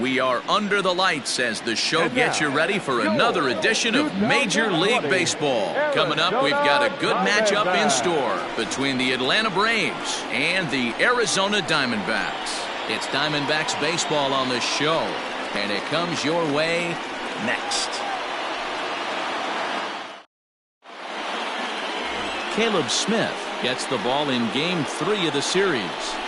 We are under the lights as the show gets you ready for another edition of Major League Baseball. Coming up, we've got a good matchup in store between the Atlanta Braves and the Arizona Diamondbacks. It's Diamondbacks baseball on the show, and it comes your way next. Caleb Smith gets the ball in Game 3 of the series.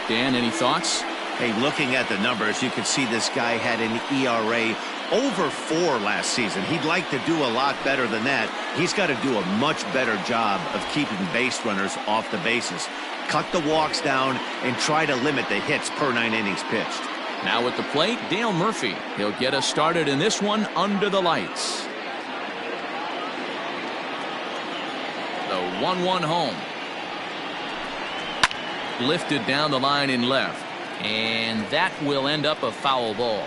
Dan, any thoughts? Hey, looking at the numbers, you can see this guy had an ERA over 4 last season. He'd like to do a lot better than that. He's got to do a much better job of keeping base runners off the bases. Cut the walks down and try to limit the hits per 9 innings pitched. Now at the plate, Dale Murphy. He'll get us started in this one under the lights. The 1-1 home. Lifted down the line in left. And that will end up a foul ball.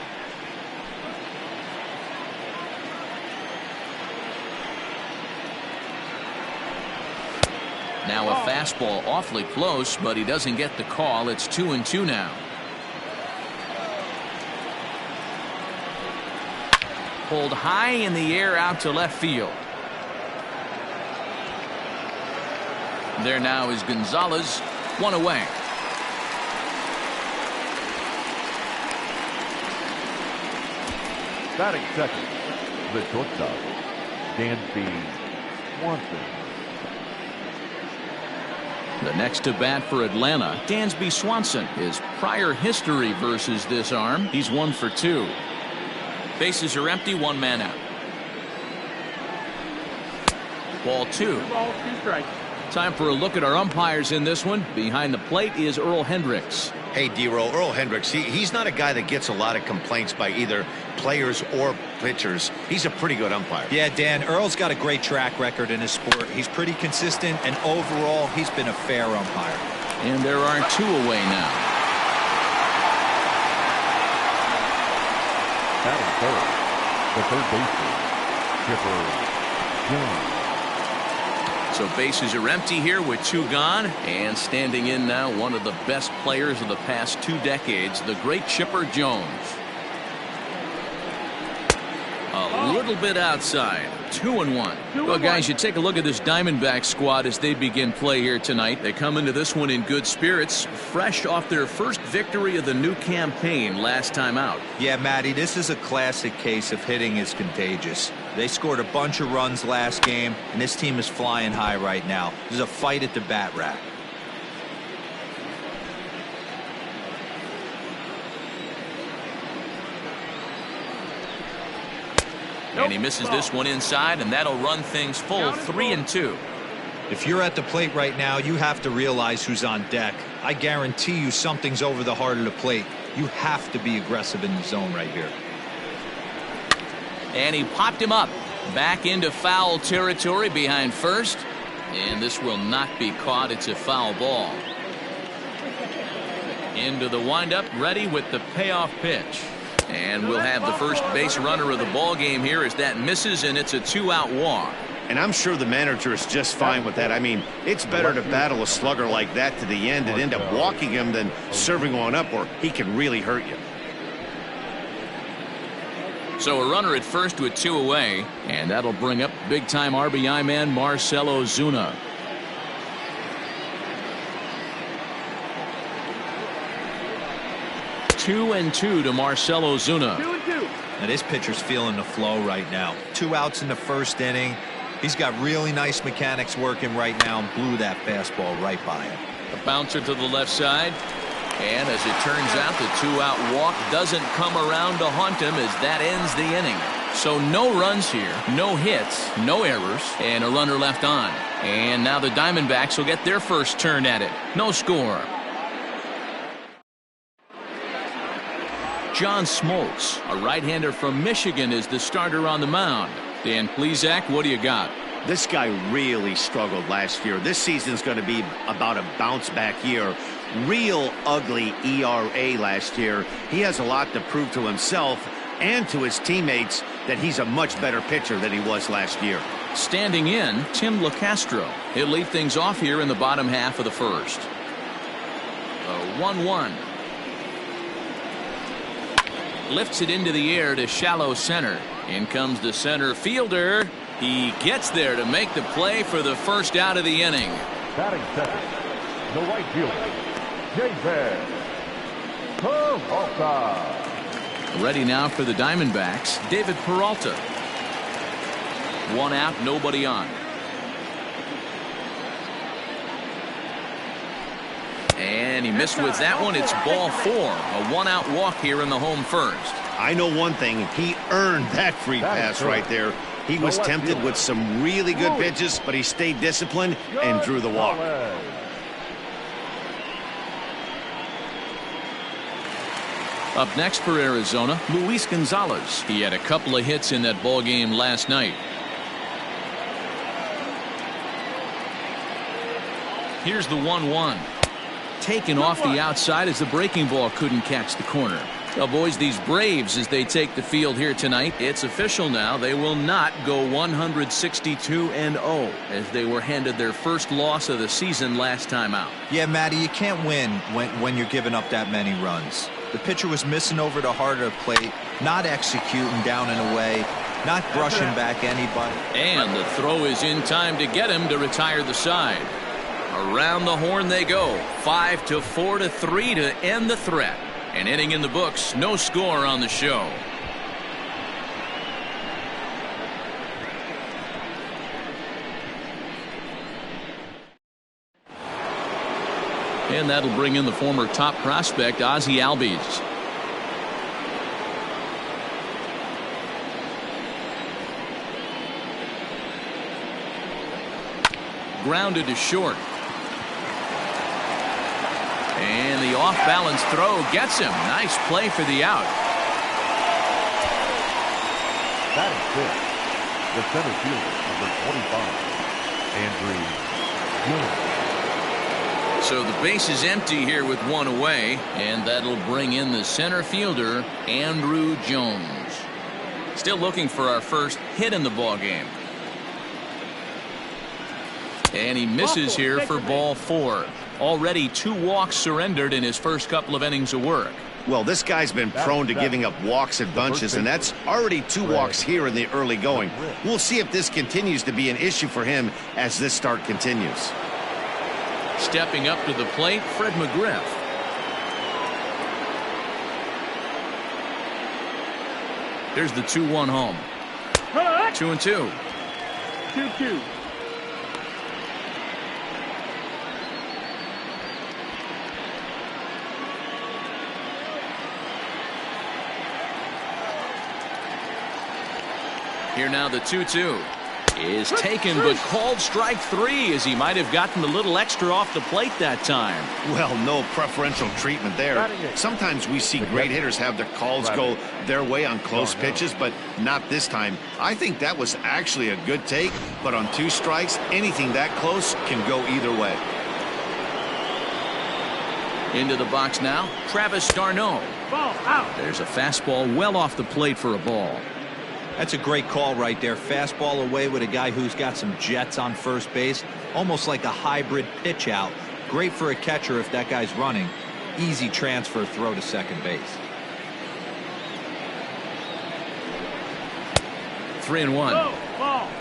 Now a fastball awfully close, but he doesn't get the call. It's 2-2 now. Pulled high in the air out to left field. There now is Gonzalez, 1 away. Batting second, the shortstop, Dansby Swanson. The next to bat for Atlanta, Dansby Swanson. His prior history versus this arm, he's 1 for 2. Bases are empty, 1 man out. Ball 2. Time for a look at our umpires in this one. Behind the plate is Earl Hendricks. Hey, D-Roll, Earl Hendricks, he's not a guy that gets a lot of complaints by either players or pitchers. He's a pretty good umpire. Yeah, Dan, Earl's got a great track record in his sport. He's pretty consistent, and overall, he's been a fair umpire. And there are 2 away now. Batting third, the third baseman, Chipper Jones. So bases are empty here with 2 gone, and standing in now one of the best players of the past 2 decades, the great Chipper Jones. A little bit outside. 2-1. Well, guys, you take a look at this Diamondback squad as they begin play here tonight. They come into this one in good spirits, fresh off their first victory of the new campaign last time out. Yeah, Matty, this is a classic case of hitting is contagious. They scored a bunch of runs last game, and this team is flying high right now. There's a fight at the bat rack. And he misses this one inside, and that'll run things full 3-2. If you're at the plate right now, you have to realize who's on deck. I guarantee you something's over the heart of the plate. You have to be aggressive in the zone right here. And he popped him up. Back into foul territory behind first. And this will not be caught. It's a foul ball. Into the windup, ready with the payoff pitch. And we'll have the first base runner of the ball game here as that misses, and it's a 2-out walk. And I'm sure the manager is just fine with that. I mean, it's better to battle a slugger like that to the end and end up walking him than serving one up where he can really hurt you. So a runner at first with 2 away, and that'll bring up big-time RBI man Marcell Ozuna. Two and 2 to Marcell Ozuna. 2-2. Now this pitcher's feeling the flow right now. 2 outs in the first inning. He's got really nice mechanics working right now and blew that fastball right by him. A bouncer to the left side. And as it turns out, the 2-out walk doesn't come around to haunt him as that ends the inning. So no runs here, no hits, no errors, and a runner left on. And now the Diamondbacks will get their first turn at it. No score. John Smoltz, a right-hander from Michigan, is the starter on the mound. Dan Plesac, what do you got? This guy really struggled last year. This season's going to be about a bounce-back year. Real ugly ERA last year. He has a lot to prove to himself and to his teammates that he's a much better pitcher than he was last year. Standing in, Tim LaCastro. He'll lead things off here in the bottom half of the first. A 1-1. lifts it into the air to shallow center. In comes the center fielder. He gets there to make the play for the first out of the inning. Batting second, the right fielder, David Peralta. Ready now for the Diamondbacks, David Peralta. One out, nobody on. And he missed with that one. It's ball 4. A one-out walk here in the home first. I know one thing. He earned that free pass right there. He was tempted with some really good pitches, but he stayed disciplined and drew the walk. Up next for Arizona, Luis Gonzalez. He had a couple of hits in that ball game last night. Here's the 1-1. Taken off the outside as the breaking ball couldn't catch the corner. Well, boys, these Braves, as they take the field here tonight, it's official now. They will not go 162-0 as they were handed their first loss of the season last time out. Yeah, Matty, you can't win when you're giving up that many runs. The pitcher was missing over the heart of the plate, not executing down and away, not brushing back anybody. And the throw is in time to get him to retire the side. Around the horn they go. 5-4-3 to end the threat. An inning in the books, no score on the show. And that'll bring in the former top prospect, Ozzie Albies. Grounded to short. And the off-balance throw gets him. Nice play for the out. That is good. The center fielder, number 25, Andrew Jones. So the base is empty here with one away, and that'll bring in the center fielder, Andrew Jones. Still looking for our first hit in the ball game. And he misses here for ball 4. Already 2 walks surrendered in his first couple of innings of work. Well, this guy's been prone to giving up walks in bunches, and that's already 2 walks here in the early going. We'll see if this continues to be an issue for him as this start continues. Stepping up to the plate, Fred McGriff. Here's the 2-1 home. 2-2. 2-2. Here now the 2-2 is taken, but called strike 3 as he might have gotten a little extra off the plate that time. Well, no preferential treatment there. Sometimes we see great hitters have their calls go their way on close pitches, but not this time. I think that was actually a good take, but on 2 strikes, anything that close can go either way. Into the box now, Travis d'Arnaud. Ball out. There's a fastball well off the plate for a ball. That's a great call right there. Fastball away with a guy who's got some jets on first base. Almost like a hybrid pitch out. Great for a catcher if that guy's running. Easy transfer throw to second base. 3-1.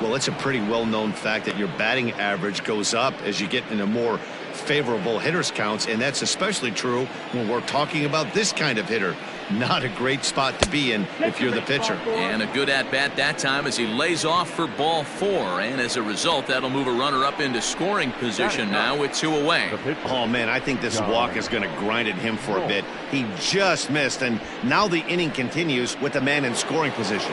Well, it's a pretty well-known fact that your batting average goes up as you get into more favorable hitters counts, and that's especially true when we're talking about this kind of hitter. Not a great spot to be in if you're the pitcher. And a good at-bat that time as he lays off for ball 4, and as a result that'll move a runner up into scoring position now with 2 away. Oh man, I think this walk is going to grind at him for a bit. He just missed, and now the inning continues with the man in scoring position.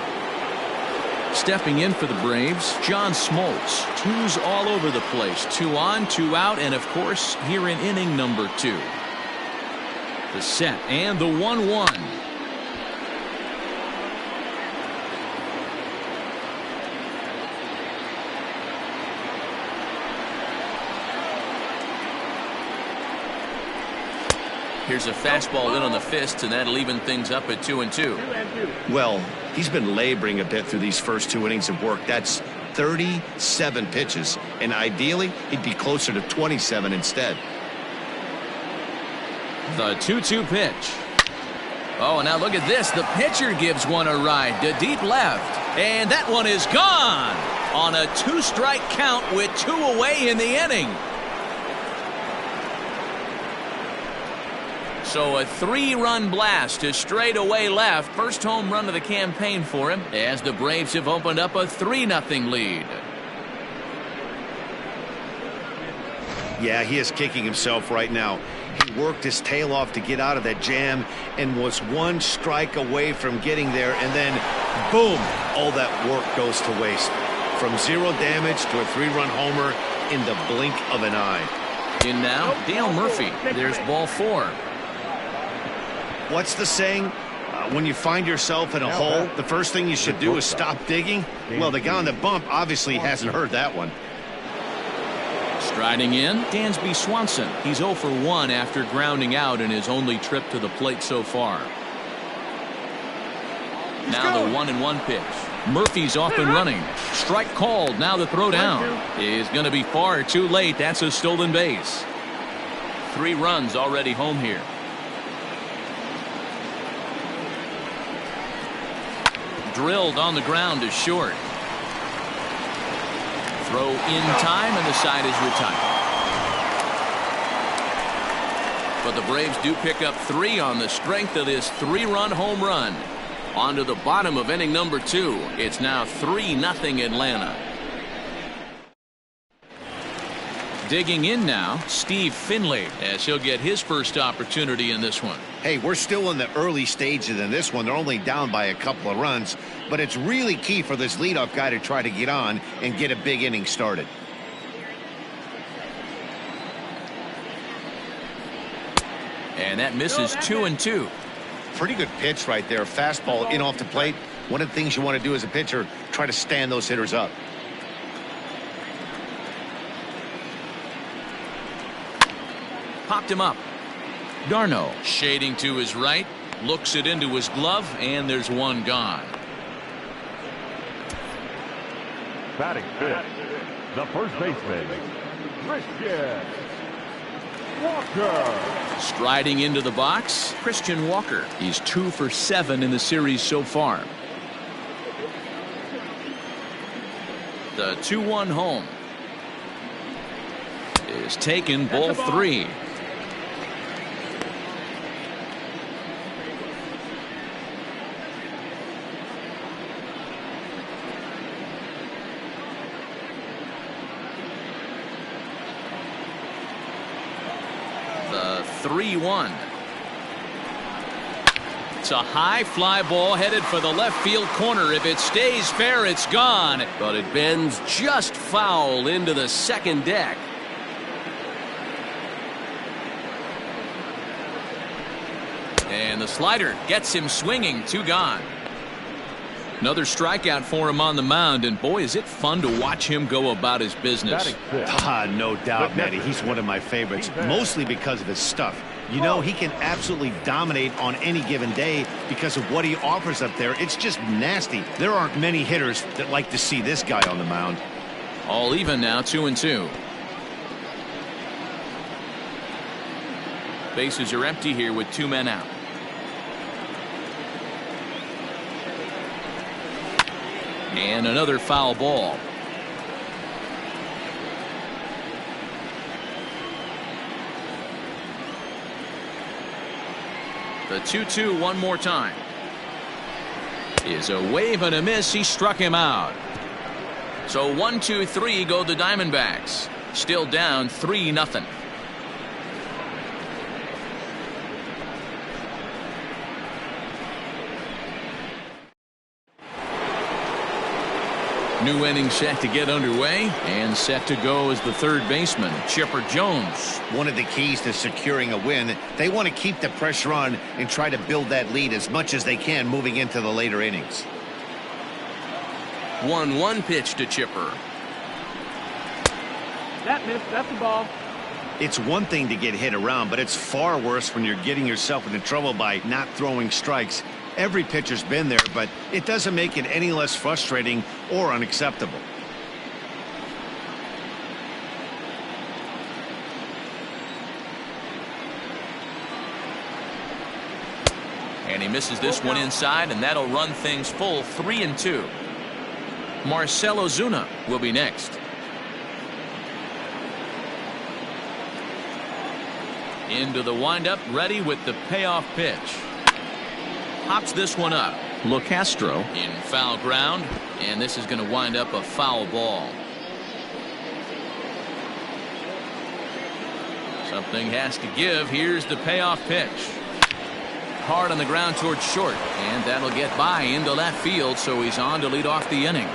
Stepping in for the Braves, John Smoltz. 2s all over the place. 2 on, 2 out, and of course here in inning number 2. The set and the 1-1. Here's a fastball in on the fist, and that'll even things up at 2-2. Well, he's been laboring a bit through these first 2 innings of work. That's 37 pitches, and ideally he'd be closer to 27 instead. The 2-2 pitch. Oh, now look at this. The pitcher gives one a ride to deep left. And that one is gone on a 2-strike count with 2 away in the inning. So a 3-run blast to straightaway left. First home run of the campaign for him as the Braves have opened up a 3-0 lead. Yeah, he is kicking himself right now. He worked his tail off to get out of that jam and was 1 strike away from getting there, and then boom, all that work goes to waste. From 0 damage to a 3-run homer in the blink of an eye. In now, Dale Murphy. There's ball 4. What's the saying? When you find yourself in a hole, the first thing you should do is stop digging. Well, the guy on the bump obviously hasn't heard that one. Striding in, Dansby Swanson. He's 0 for 1 after grounding out in his only trip to the plate so far. Now the 1-1 pitch. Murphy's off and running. Strike called. Now the throw down is going to be far too late. That's a stolen base. 3 runs already home here. Drilled on the ground to short. Throw in time, and the side is retired. But the Braves do pick up 3 on the strength of this 3-run home run. On to the bottom of inning number 2. It's now 3-0 Atlanta. Digging in now, Steve Finley, as he'll get his first opportunity in this one. Hey, we're still in the early stages in this one. They're only down by a couple of runs, but it's really key for this leadoff guy to try to get on and get a big inning started. And that misses 2-2. Pretty good pitch right there. Fastball in off the plate. One of the things you want to do as a pitcher, try to stand those hitters up. Popped him up. Darno shading to his right, looks it into his glove, and there's 1 gone. Batting fifth, the first baseman, Christian Walker. Striding into the box, Christian Walker. He's 2 for 7 in the series so far. The 2-1 home is taken, ball 3. The 3-1. It's a high fly ball headed for the left field corner. If it stays fair, it's gone, but it bends just foul into the second deck. And the slider gets him swinging. 2 gone. Another strikeout for him on the mound, and boy, is it fun to watch him go about his business. No doubt, Matty. He's one of my favorites, mostly because of his stuff. You know, he can absolutely dominate on any given day because of what he offers up there. It's just nasty. There aren't many hitters that like to see this guy on the mound. All even now, 2-2. Bases are empty here with 2 men out. And another foul ball. The 2-2 one more time. Is a wave and a miss. He struck him out. So 1-2-3 go the Diamondbacks. Still down 3-0. New inning set to get underway, and set to go is the third baseman, Chipper Jones. One of the keys to securing a win, they want to keep the pressure on and try to build that lead as much as they can moving into the later innings. 1-1 pitch to Chipper. That missed. That's the ball. It's one thing to get hit around, but it's far worse when you're getting yourself into trouble by not throwing strikes. Every pitcher's been there, but it doesn't make it any less frustrating or unacceptable. And he misses this one inside, and that'll run things full 3-2. Marcell Ozuna will be next. Into the windup, ready with the payoff pitch. Pops this one up. LeCastro in foul ground, and this is going to wind up a foul ball. Something has to give. Here's the payoff pitch. Hard on the ground towards short, and that'll get by into left field, so he's on to lead off the inning.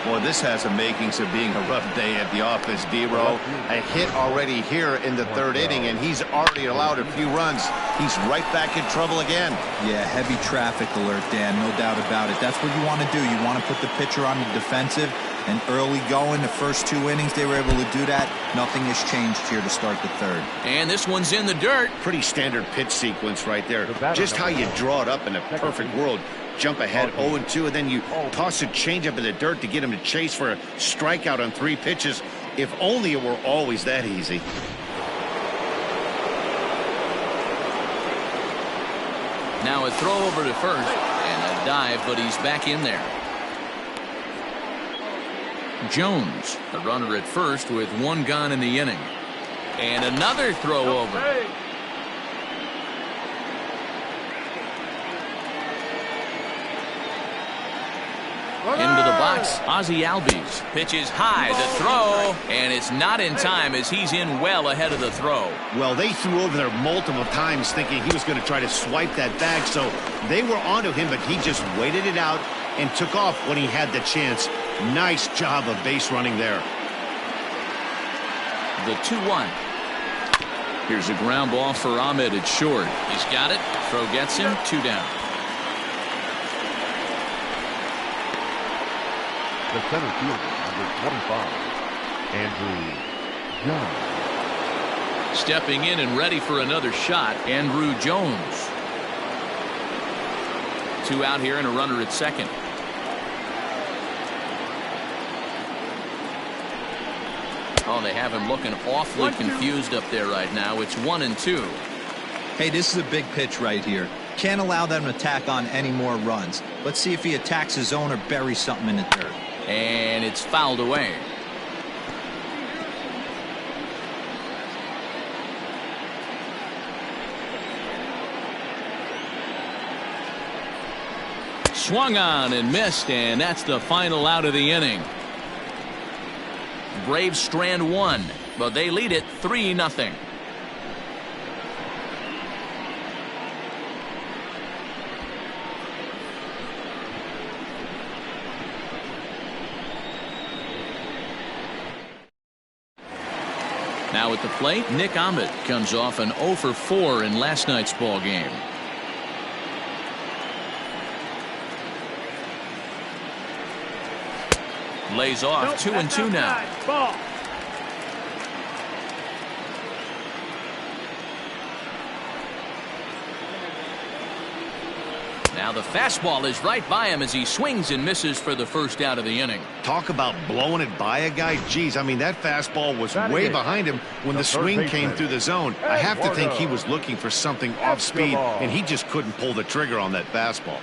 Boy, this has the makings of being a rough day at the office, D-Row. A hit already here in the third inning, and he's already allowed a few runs. He's right back in trouble again. Yeah, heavy traffic alert, Dan, no doubt about it. That's what you want to do. You want to put the pitcher on the defensive, and early going, the first 2 innings, they were able to do that. Nothing has changed here to start the third. And this one's in the dirt. Pretty standard pitch sequence right there. Just how you draw it up in a perfect world. Jump ahead 0-2, and then you toss a changeup in the dirt to get him to chase for a strikeout on 3 pitches. If only it were always that easy. Now a throw over to first, and a dive, but he's back in there. Jones, the runner at first with 1 gone in the inning. And another throw over. Into the box, Ozzie Albies pitches high, the throw, and it's not in time as he's in well ahead of the throw. Well, they threw over there multiple times thinking he was going to try to swipe that bag, so they were onto him, but he just waited it out and took off when he had the chance. Nice job of base running there. The 2-1. Here's a ground ball for Ahmed at short. He's got it. Throw gets him. 2 down. The center fielder, number 25, Andrew Jones. Stepping in and ready for another shot, Andrew Jones. 2 out here and a runner at second. Oh, they have him looking awfully confused up there right now. It's 1-2. Hey, this is a big pitch right here. Can't allow them to tack on any more runs. Let's see if he attacks his zone or buries something in the dirt. And it's fouled away. Swung on and missed, and that's the final out of the inning. Braves strand 1, but they lead it 3-0. Now at the plate, Nick Ahmed comes off an 0 for 4 in last night's ball game. Lays off 2-2 now. Ball. Now the fastball is right by him as he swings and misses for the first out of the inning. Talk about blowing it by a guy. Geez, I mean, that fastball was way behind him when the swing came through the zone. I have to think he was looking for something off speed, and he just couldn't pull the trigger on that fastball.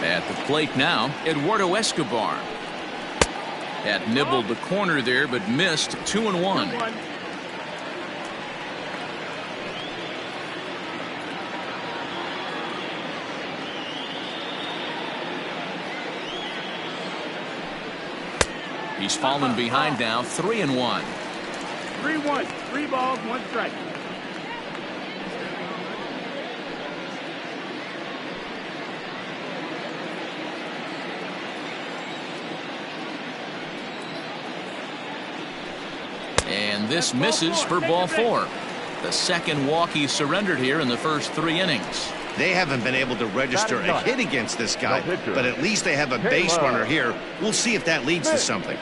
At the plate now, Eduardo Escobar. That nibbled the corner there, but missed. 2-1. He's fallen behind now. 3-1. 3-1. 3 balls, 1 strike. And this misses for ball 4. The second walk he surrendered here in the first 3 innings. They haven't been able to register a hit against this guy, but at least they have a base runner here. We'll see if that leads to something.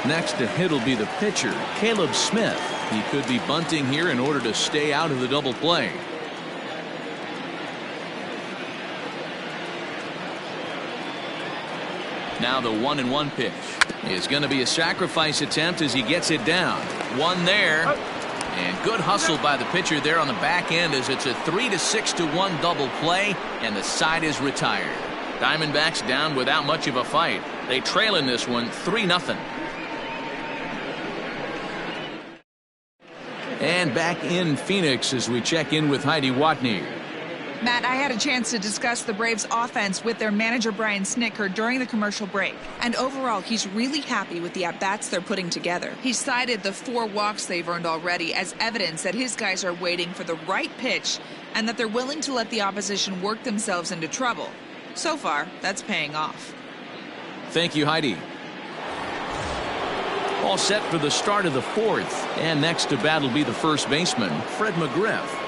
Next to hit will be the pitcher, Caleb Smith. He could be bunting here in order to stay out of the double play. Now the 1-1 pitch. It's going to be a sacrifice attempt as he gets it down. One there. And good hustle by the pitcher there on the back end as it's a 3-6-1 double play, and the side is retired. Diamondbacks down without much of a fight. They trail in this one 3-0. And back in Phoenix as we check in with Heidi Watney. Matt, I had a chance to discuss the Braves offense with their manager Brian Snitker during the commercial break. And overall, he's really happy with the at-bats they're putting together. He cited the 4 walks they've earned already as evidence that his guys are waiting for the right pitch and that they're willing to let the opposition work themselves into trouble. So far, that's paying off. Thank you, Heidi. All set for the start of the 4th. And next to bat will be the first baseman, Fred McGriff.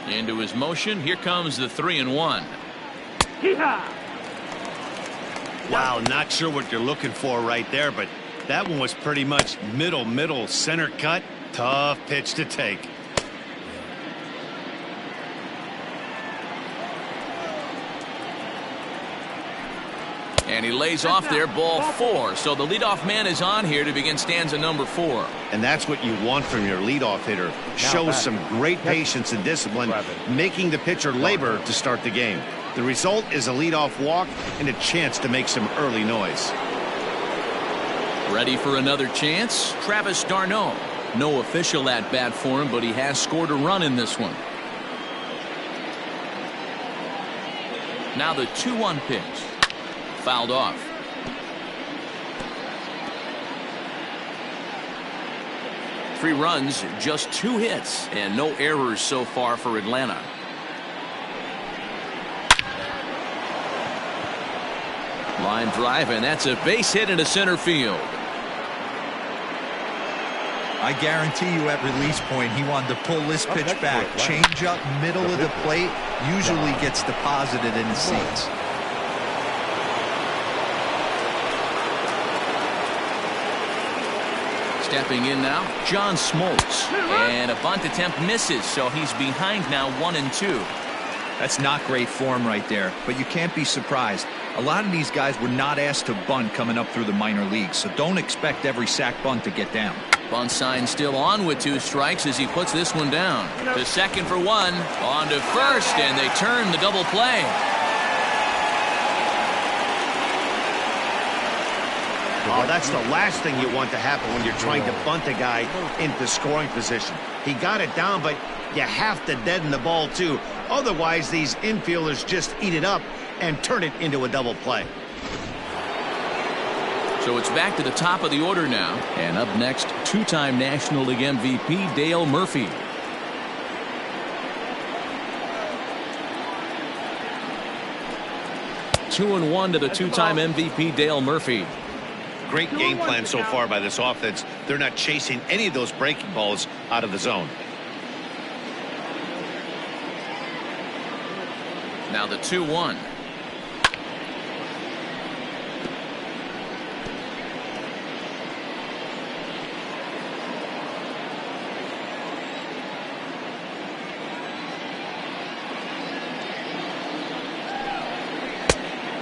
Into his motion. Here comes the 3-1. Wow, not sure what you're looking for right there, but that one was pretty much middle center cut. Tough pitch to take. And he lays off there, ball 4. So the leadoff man is on here to begin stanza number 4. And that's what you want from your leadoff hitter. Shows some great patience and discipline, making the pitcher labor to start the game. The result is a leadoff walk and a chance to make some early noise. Ready for another chance? Travis d'Arnaud. No official at bat for him, but he has scored a run in this one. Now the 2-1 pitch. Fouled off. Three runs, just 2 hits, and no errors so far for Atlanta. Line drive, and that's a base hit into center field. I guarantee you at release point he wanted to pull this pitch back. Change up middle of the plate usually gets deposited in the seats. Stepping in now, John Smoltz. And a bunt attempt misses, so he's behind now 1-2. That's not great form right there, but you can't be surprised. A lot of these guys were not asked to bunt coming up through the minor leagues, so don't expect every sac bunt to get down. Bunt sign still on with 2 strikes as he puts this one down. To second for 1, on to first, and they turn the double play. Oh, that's the last thing you want to happen when you're trying to bunt a guy into scoring position. He got it down, but you have to deaden the ball too. Otherwise, these infielders just eat it up and turn it into a double play. So it's back to the top of the order now. And up next, 2-time National League MVP Dale Murphy. Two and 1 to the 2-time MVP Dale Murphy. Great game plan so far by this offense. They're not chasing any of those breaking balls out of the zone. Now the 2-1.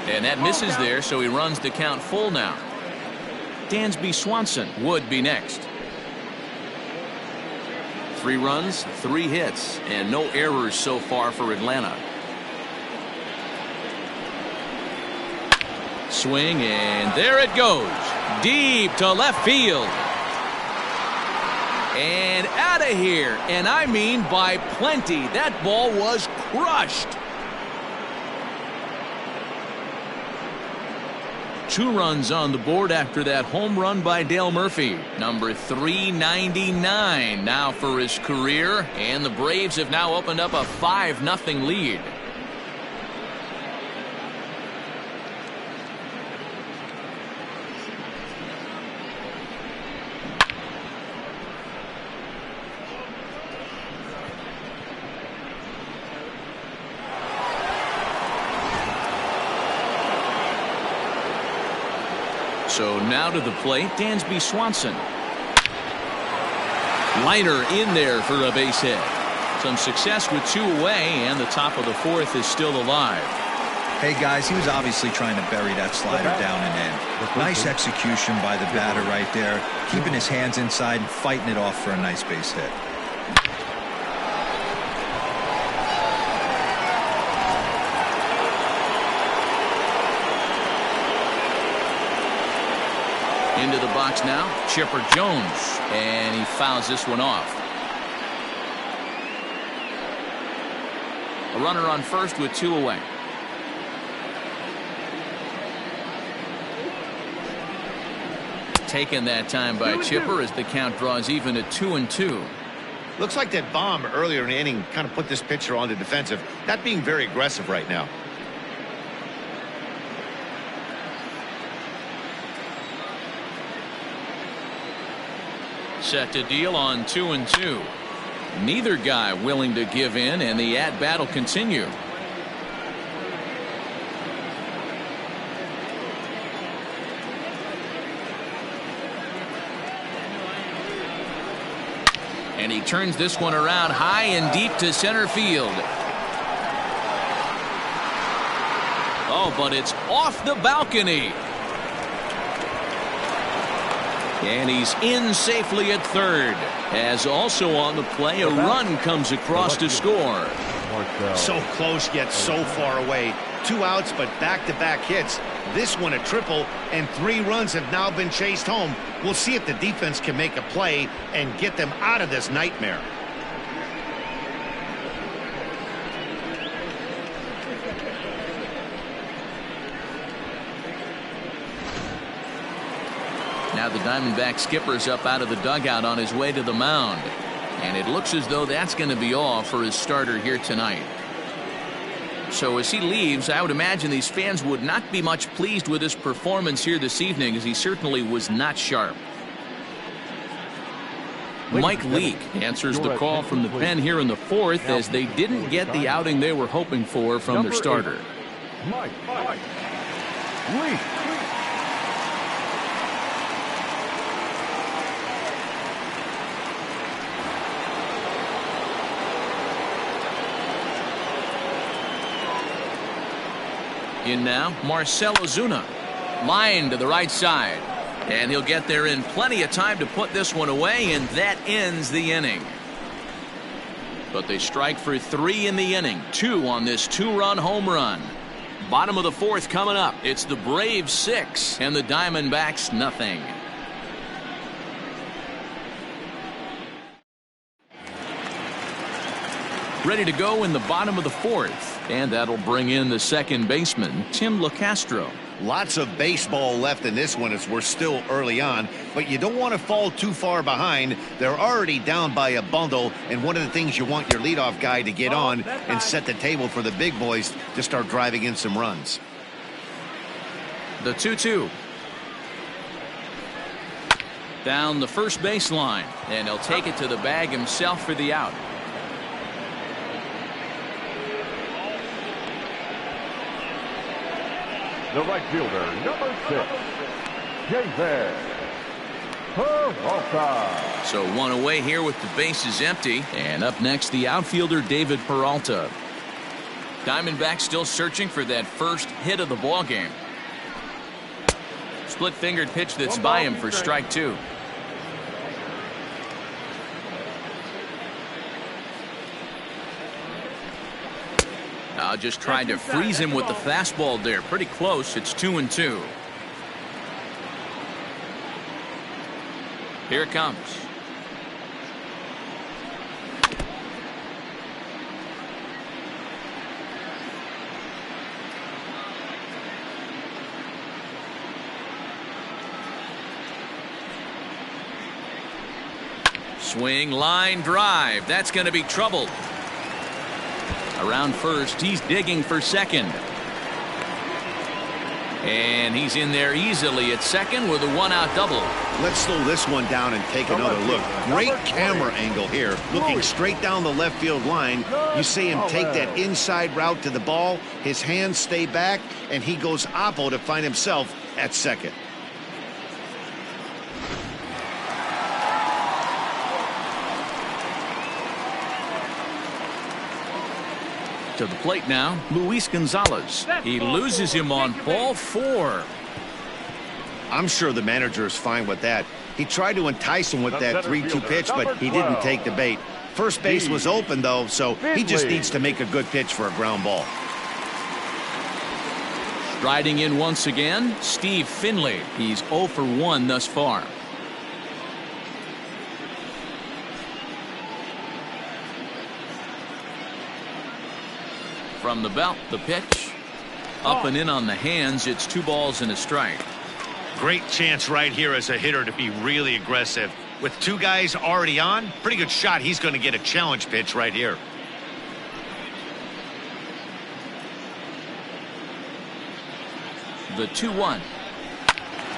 And that misses there, so he runs the count full now. Dansby Swanson would be next. 3 runs, 3 hits, and no errors so far for Atlanta. Swing, and there it goes. Deep to left field. And out of here. And I mean by plenty. That ball was crushed. 2 runs on the board after that home run by Dale Murphy. Number 399 now for his career. And the Braves have now opened up a 5-0 lead. So now to the plate, Dansby Swanson. Liner in there for a base hit. Some success with 2 away, and the top of the 4th is still alive. Hey, guys, he was obviously trying to bury that slider down and in. Nice execution by the batter right there, keeping his hands inside and fighting it off for a nice base hit. Into the box now, Chipper Jones, and he fouls this one off. A runner on first with 2 away. Taken that time by Chipper as the count draws even at 2-2. Looks like that bomb earlier in the inning kind of put this pitcher on the defensive, not being very aggressive right now. Set to deal on 2-2. Neither guy willing to give in, and the at-bat will continue. And he turns this one around high and deep to center field. Oh, but it's off the balcony. And he's in safely at third. As also on the play, a run comes across to score. So close yet so far away. 2 outs, but back-to-back hits. This one a triple, and 3 runs have now been chased home. We'll see if the defense can make a play and get them out of this nightmare. Now the Diamondback skipper's up out of the dugout on his way to the mound. And it looks as though that's going to be all for his starter here tonight. So as he leaves, I would imagine these fans would not be much pleased with his performance here this evening, as he certainly was not sharp. Mike Leake answers the call from the pen here in the 4th, as they didn't get the outing they were hoping for from their starter. Mike Leake. In now, Marcell Ozuna. Line to the right side. And he'll get there in plenty of time to put this one away, and that ends the inning. But they strike for 3 in the inning. 2 on this 2-run home run. Bottom of the 4th coming up. It's the Braves 6 and the Diamondbacks nothing. Ready to go in the bottom of the 4th. And that'll bring in the second baseman, Tim LeCastro. Lots of baseball left in this one as we're still early on, but you don't want to fall too far behind. They're already down by a bundle, and one of the things you want your leadoff guy to get on and set the table for the big boys to start driving in some runs. The 2-2. Down the first baseline, and he'll take it to the bag himself for the out. The right fielder, number 6, David Peralta. So 1 away here with the bases empty. And up next, the outfielder, David Peralta. Diamondbacks still searching for that first hit of the ball game. Split-fingered pitch that's by him for strike 2. Just tried to freeze him with the fastball there. Pretty close. It's 2-2. Here it comes. Swing, line, drive. That's going to be trouble. Around first, he's digging for second. And he's in there easily at second with a 1-out double. Let's slow this one down and take another look. Great camera angle here, looking straight down the left field line. You see him take that inside route to the ball. His hands stay back, and he goes oppo to find himself at second. To the plate now, Luis Gonzalez. He loses him on ball 4. I'm sure the manager is fine with that. He tried to entice him with that 3-2 pitch, but he didn't take the bait. First base was open, though, so he just needs to make a good pitch for a ground ball. Striding in once again, Steve Finley. He's 0 for 1 thus far. From the belt, the pitch. Up and in on the hands. It's 2 balls and a strike. Great chance right here as a hitter to be really aggressive. With 2 guys already on, pretty good shot. He's going to get a challenge pitch right here. The 2-1.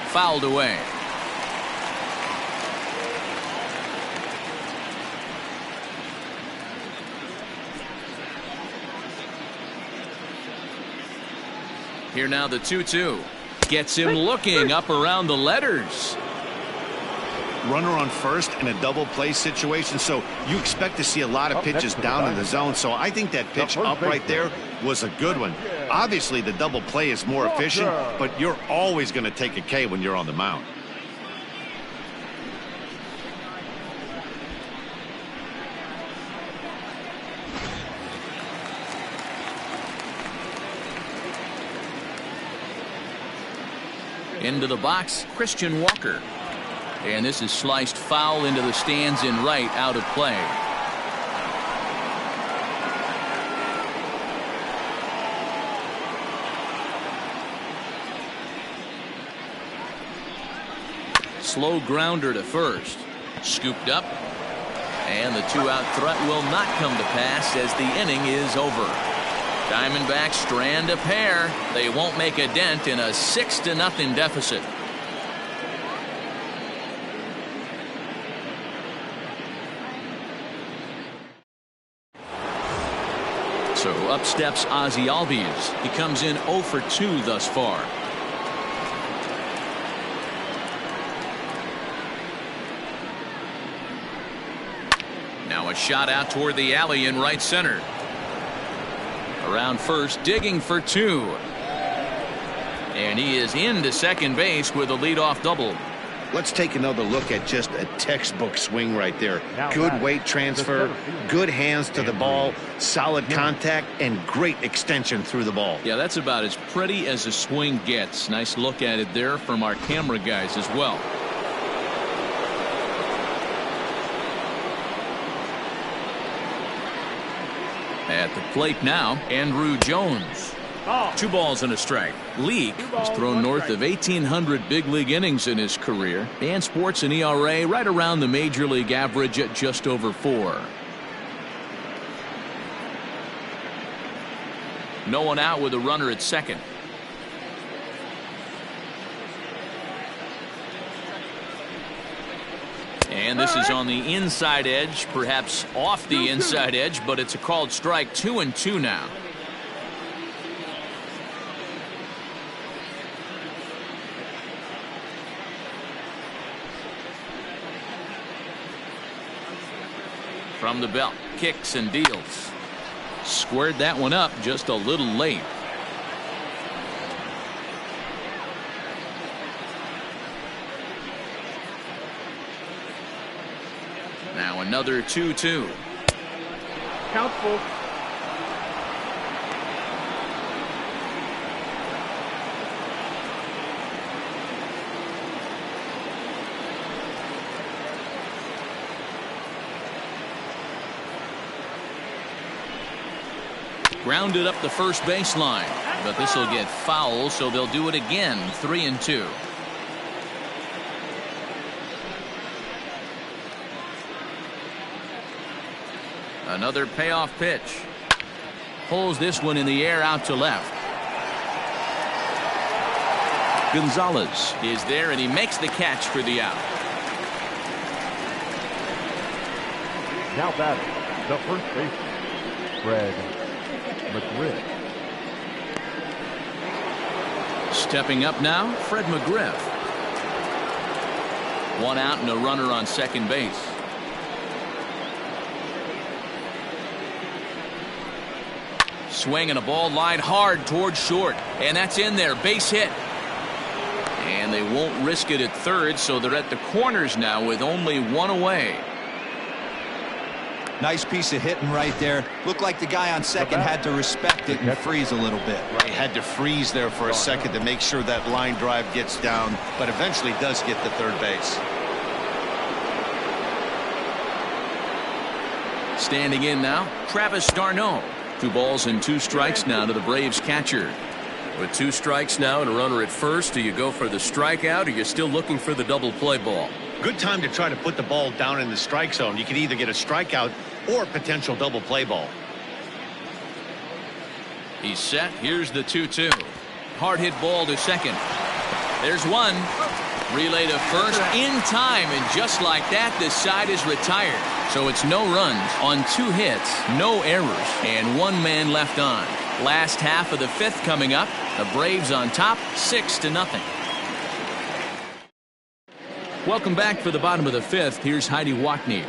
Fouled away. Here now the 2-2. Gets him looking up around the letters. Runner on first in a double play situation, so you expect to see a lot of pitches down in the zone. So I think that pitch up right there was a good one. Obviously the double play is more efficient, but you're always going to take a K when you're on the mound. Into the box, Christian Walker. And this is sliced foul into the stands in right, out of play. Slow grounder to first. Scooped up. And the 2-out threat will not come to pass as the inning is over. Diamondbacks strand a pair. They won't make a dent in a 6-0 deficit. So up steps Ozzie Albies. He comes in 0 for 2 thus far. Now a shot out toward the alley in right center. Around first, digging for 2. And he is into second base with a leadoff double. Let's take another look at just a textbook swing right there. Good weight transfer, good hands to the ball, solid contact, and great extension through the ball. Yeah, that's about as pretty as a swing gets. Nice look at it there from our camera guys as well. At the plate now, Andrew Jones. 2 balls and a strike. Leake has thrown north of 1,800 big league innings in his career and sports an ERA right around the major league average at just over 4. No one out with a runner at second. And this is on the inside edge, perhaps off the inside edge, but it's a called strike. 2-2 now. From the belt, kicks and deals. Squared that one up just a little late. Now another 2-2. Count full. Grounded up the first baseline, but this will get foul, so they'll do it again. 3-2. Another payoff pitch. Pulls this one in the air out to left. Gonzalez is there, and he makes the catch for the out. Now batting, the first baseman, Fred McGriff. Stepping up now, Fred McGriff. 1 out and a runner on second base. Swinging a ball line hard towards short. And that's in there. Base hit. And they won't risk it at third, so they're at the corners now with only one away. Nice piece of hitting right there. Looked like the guy on second had to respect it and freeze a little bit. Right, had to freeze there for a second to make sure that line drive gets down, but eventually does get to third base. Standing in now, Travis d'Arnaud. 2 balls and 2 strikes now to the Braves catcher. With 2 strikes now and a runner at first, do you go for the strikeout or you're still looking for the double play ball? Good time to try to put the ball down in the strike zone. You can either get a strikeout or a potential double play ball. He's set. Here's the 2-2. Hard hit ball to second. There's one. Relay to first in time, and just like that, the side is retired. So it's no runs on 2 hits, no errors, and 1 man left on. Last half of the 5th coming up. The Braves on top, 6-0. Welcome back for the bottom of the 5th. Here's Heidi Watney.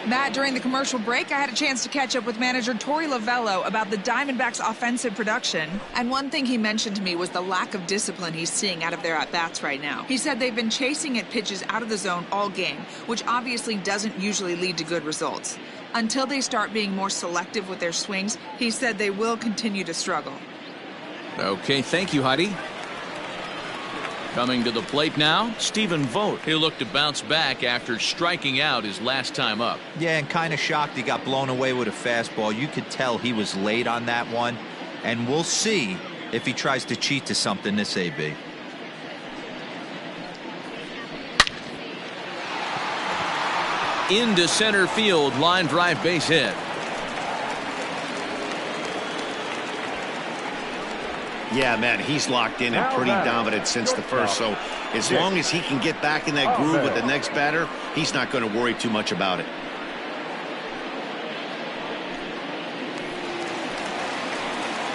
Matt, during the commercial break, I had a chance to catch up with manager Torey Lovello about the Diamondbacks' offensive production. And one thing he mentioned to me was the lack of discipline he's seeing out of their at-bats right now. He said they've been chasing at pitches out of the zone all game, which obviously doesn't usually lead to good results. Until they start being more selective with their swings, he said they will continue to struggle. Okay, thank you, Heidi. Coming to the plate now, Stephen Vogt. He'll look to bounce back after striking out his last time up. Yeah, and kind of shocked he got blown away with a fastball. You could tell he was late on that one. And we'll see if he tries to cheat to something this AB. Into center field, line drive, base hit. Yeah, man, he's locked in and pretty dominant since the first. So as long as he can get back in that groove with the next batter, he's not going to worry too much about it.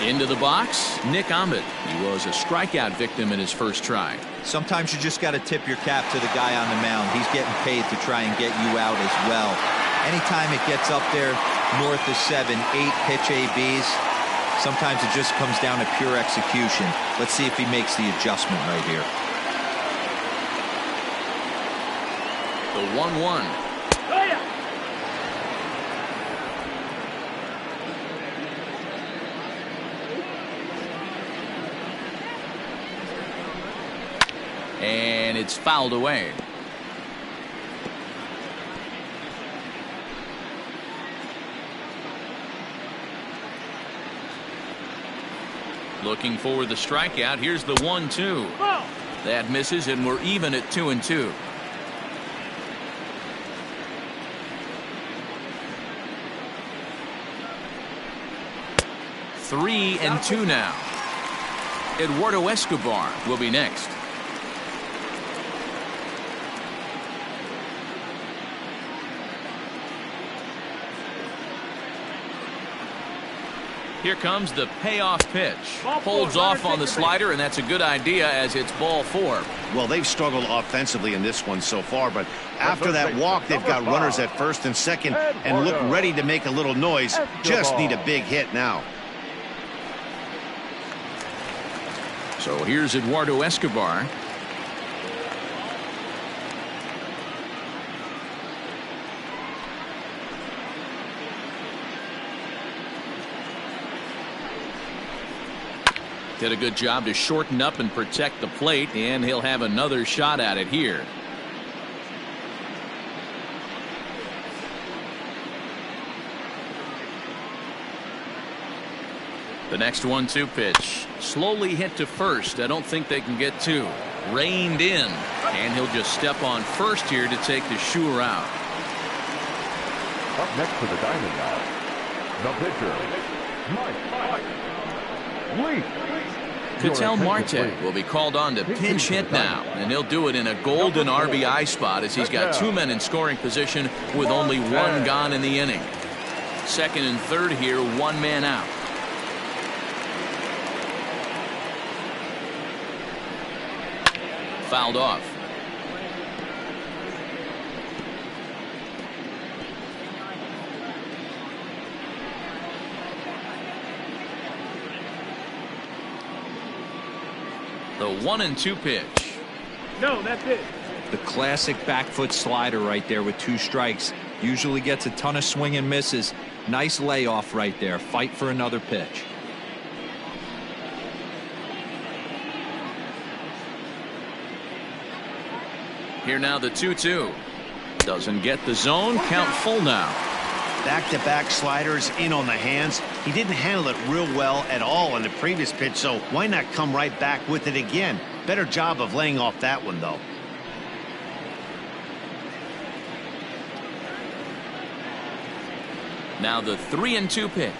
Into the box, Nick Ahmed. He was a strikeout victim in his first try. Sometimes you just got to tip your cap to the guy on the mound. He's getting paid to try and get you out as well. Anytime it gets up there north of 7, 8 pitch ABs, sometimes it just comes down to pure execution. Let's see if he makes the adjustment right here. The 1-1. And it's fouled away. Looking for the strikeout. Here's the 1-2. That misses, and we're even at 2-2. Three and 2 now. Eduardo Escobar will be next. Here comes the payoff pitch. Holds off on the slider, and that's a good idea as it's ball 4. Well, they've struggled offensively in this one so far, but after that walk, they've got runners at first and second and look ready to make a little noise. Just need a big hit now. So here's Eduardo Escobar. Did a good job to shorten up and protect the plate, and he'll have another shot at it here. The next 1-2 pitch. Slowly hit to first. I don't think they can get 2. Reined in, and he'll just step on first here to take the Shure out. Up next for the Diamondbacks, the pitcher, Mike Leake. Ketel Marte will be called on to pinch hit now, and he'll do it in a golden RBI spot as he's got 2 men in scoring position with only 1 gone in the inning. Second and third here, 1 man out. Fouled off. The 1-2 pitch. No, that's it. The classic back foot slider right there with 2 strikes. Usually gets a ton of swing and misses. Nice layoff right there. Fight for another pitch. Here now the 2-2. Doesn't get the zone. Count full now. Back-to-back sliders in on the hands. He didn't handle it real well at all on the previous pitch, so why not come right back with it again? Better job of laying off that one, though. Now the 3-2 pitch.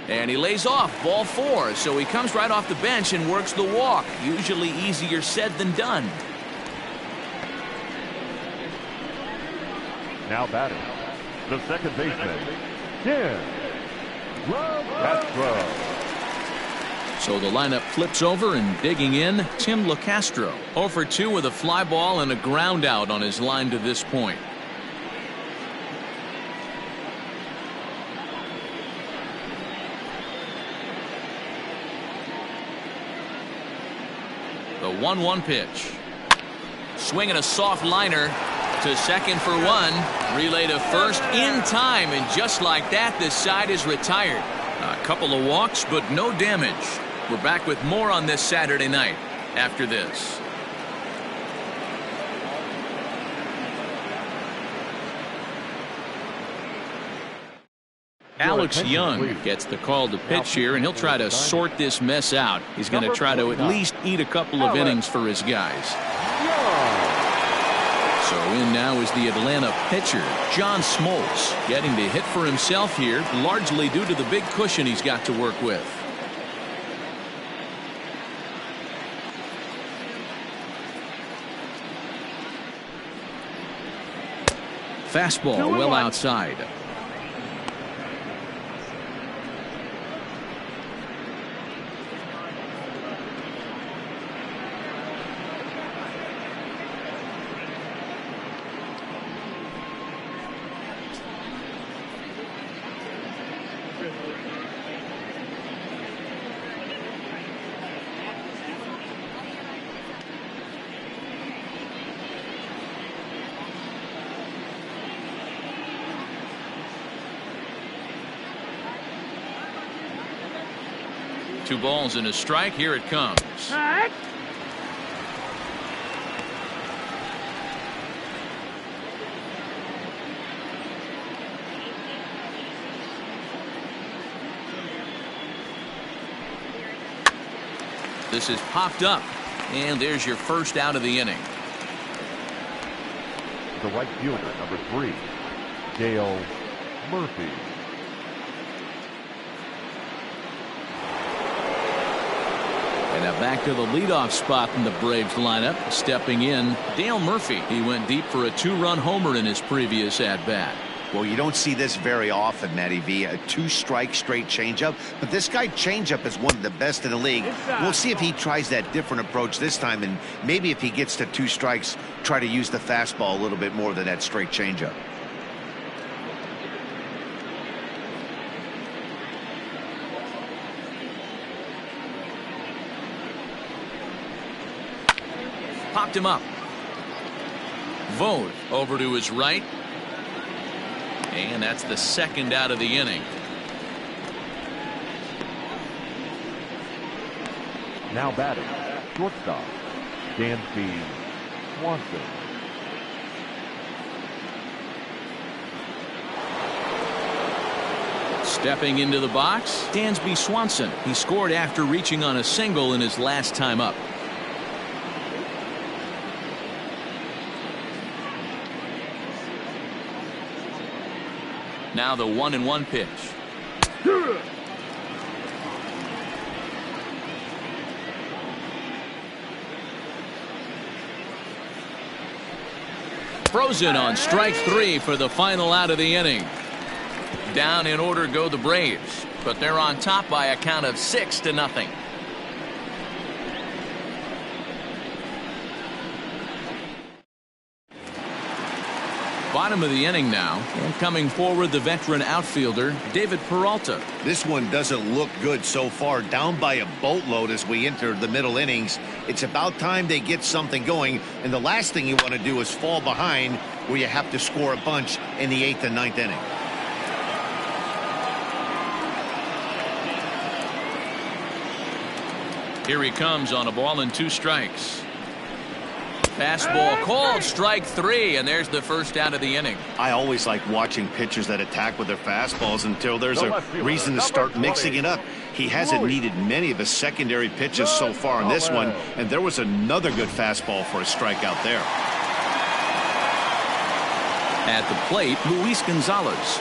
And he lays off ball 4, so he comes right off the bench and works the walk. Usually easier said than done. Now batting, the second baseman, Tim Castro. So the lineup flips over, and digging in, Tim LeCastro. 0 for 2 with a fly ball and a ground out on his line to this point. The 1-1 pitch. Swinging a soft liner to second for 1. Relay to first in time, and just like that, this side is retired. A couple of walks, but no damage. We're back with more on this Saturday night after this. Alex Young gets the call to pitch here, and he'll try to sort this mess out. He's going to try to at least eat a couple of innings for his guys. So in now is the Atlanta pitcher, John Smoltz, getting the hit for himself here, largely due to the big cushion he's got to work with. Fastball well outside. Two balls and a strike. Here it comes. This is popped up, and there's your first out of the inning. The right fielder, number 3, Dale Murphy. And now back to the leadoff spot in the Braves lineup. Stepping in, Dale Murphy. He went deep for a 2-run homer in his previous at-bat. Well, you don't see this very often, Matty V. A 2-strike straight changeup. But this guy changeup is one of the best in the league. We'll see if he tries that different approach this time. And maybe if he gets to 2 strikes, try to use the fastball a little bit more than that straight changeup. Popped him up. Vogt over to his right. And that's the second out of the inning. Now batting, shortstop, Dansby Swanson. Stepping into the box, Dansby Swanson. He scored after reaching on a single in his last time up. Now the 1-1 pitch. Frozen on strike 3 for the final out of the inning. Down in order go the Braves, but they're on top by a count of 6-0. Bottom of the inning now, and coming forward, the veteran outfielder, David Peralta. This one doesn't look good so far. Down by a boatload as we enter the middle innings. It's about time they get something going, and the last thing you want to do is fall behind where you have to score a bunch in the 8th and 9th inning. Here he comes on a ball and 2 strikes. Fastball called, strike 3, and there's the first out of the inning. I always like watching pitchers that attack with their fastballs until there's a reason to start mixing it up. He hasn't needed many of his secondary pitches so far in this one, and there was another good fastball for a strikeout there. At the plate, Luis Gonzalez.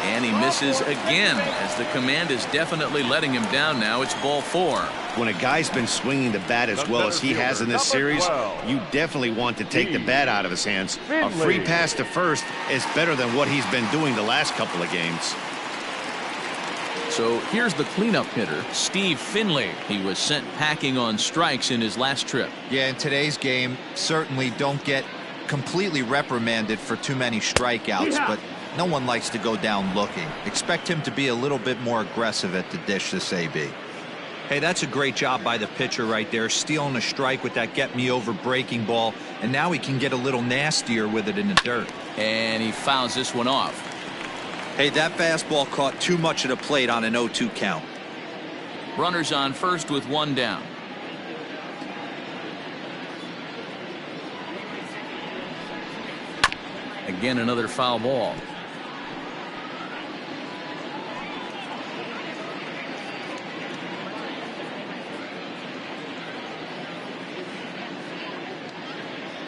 And he misses again, as the command is definitely letting him down now. It's ball 4. When a guy's been swinging the bat as well as he has in this series, you definitely want to take the bat out of his hands. A free pass to first is better than what he's been doing the last couple of games. So here's the cleanup hitter, Steve Finley. He was sent packing on strikes in his last trip. Yeah, in today's game, certainly don't get completely reprimanded for too many strikeouts, but no one likes to go down looking. Expect him to be a little bit more aggressive at the dish this AB. Hey, that's a great job by the pitcher right there, stealing a strike with that get-me-over breaking ball, and now he can get a little nastier with it in the dirt. And he fouls this one off. Hey, that fastball caught too much of the plate on an 0-2 count. Runners on first with 1 down. Again, another foul ball.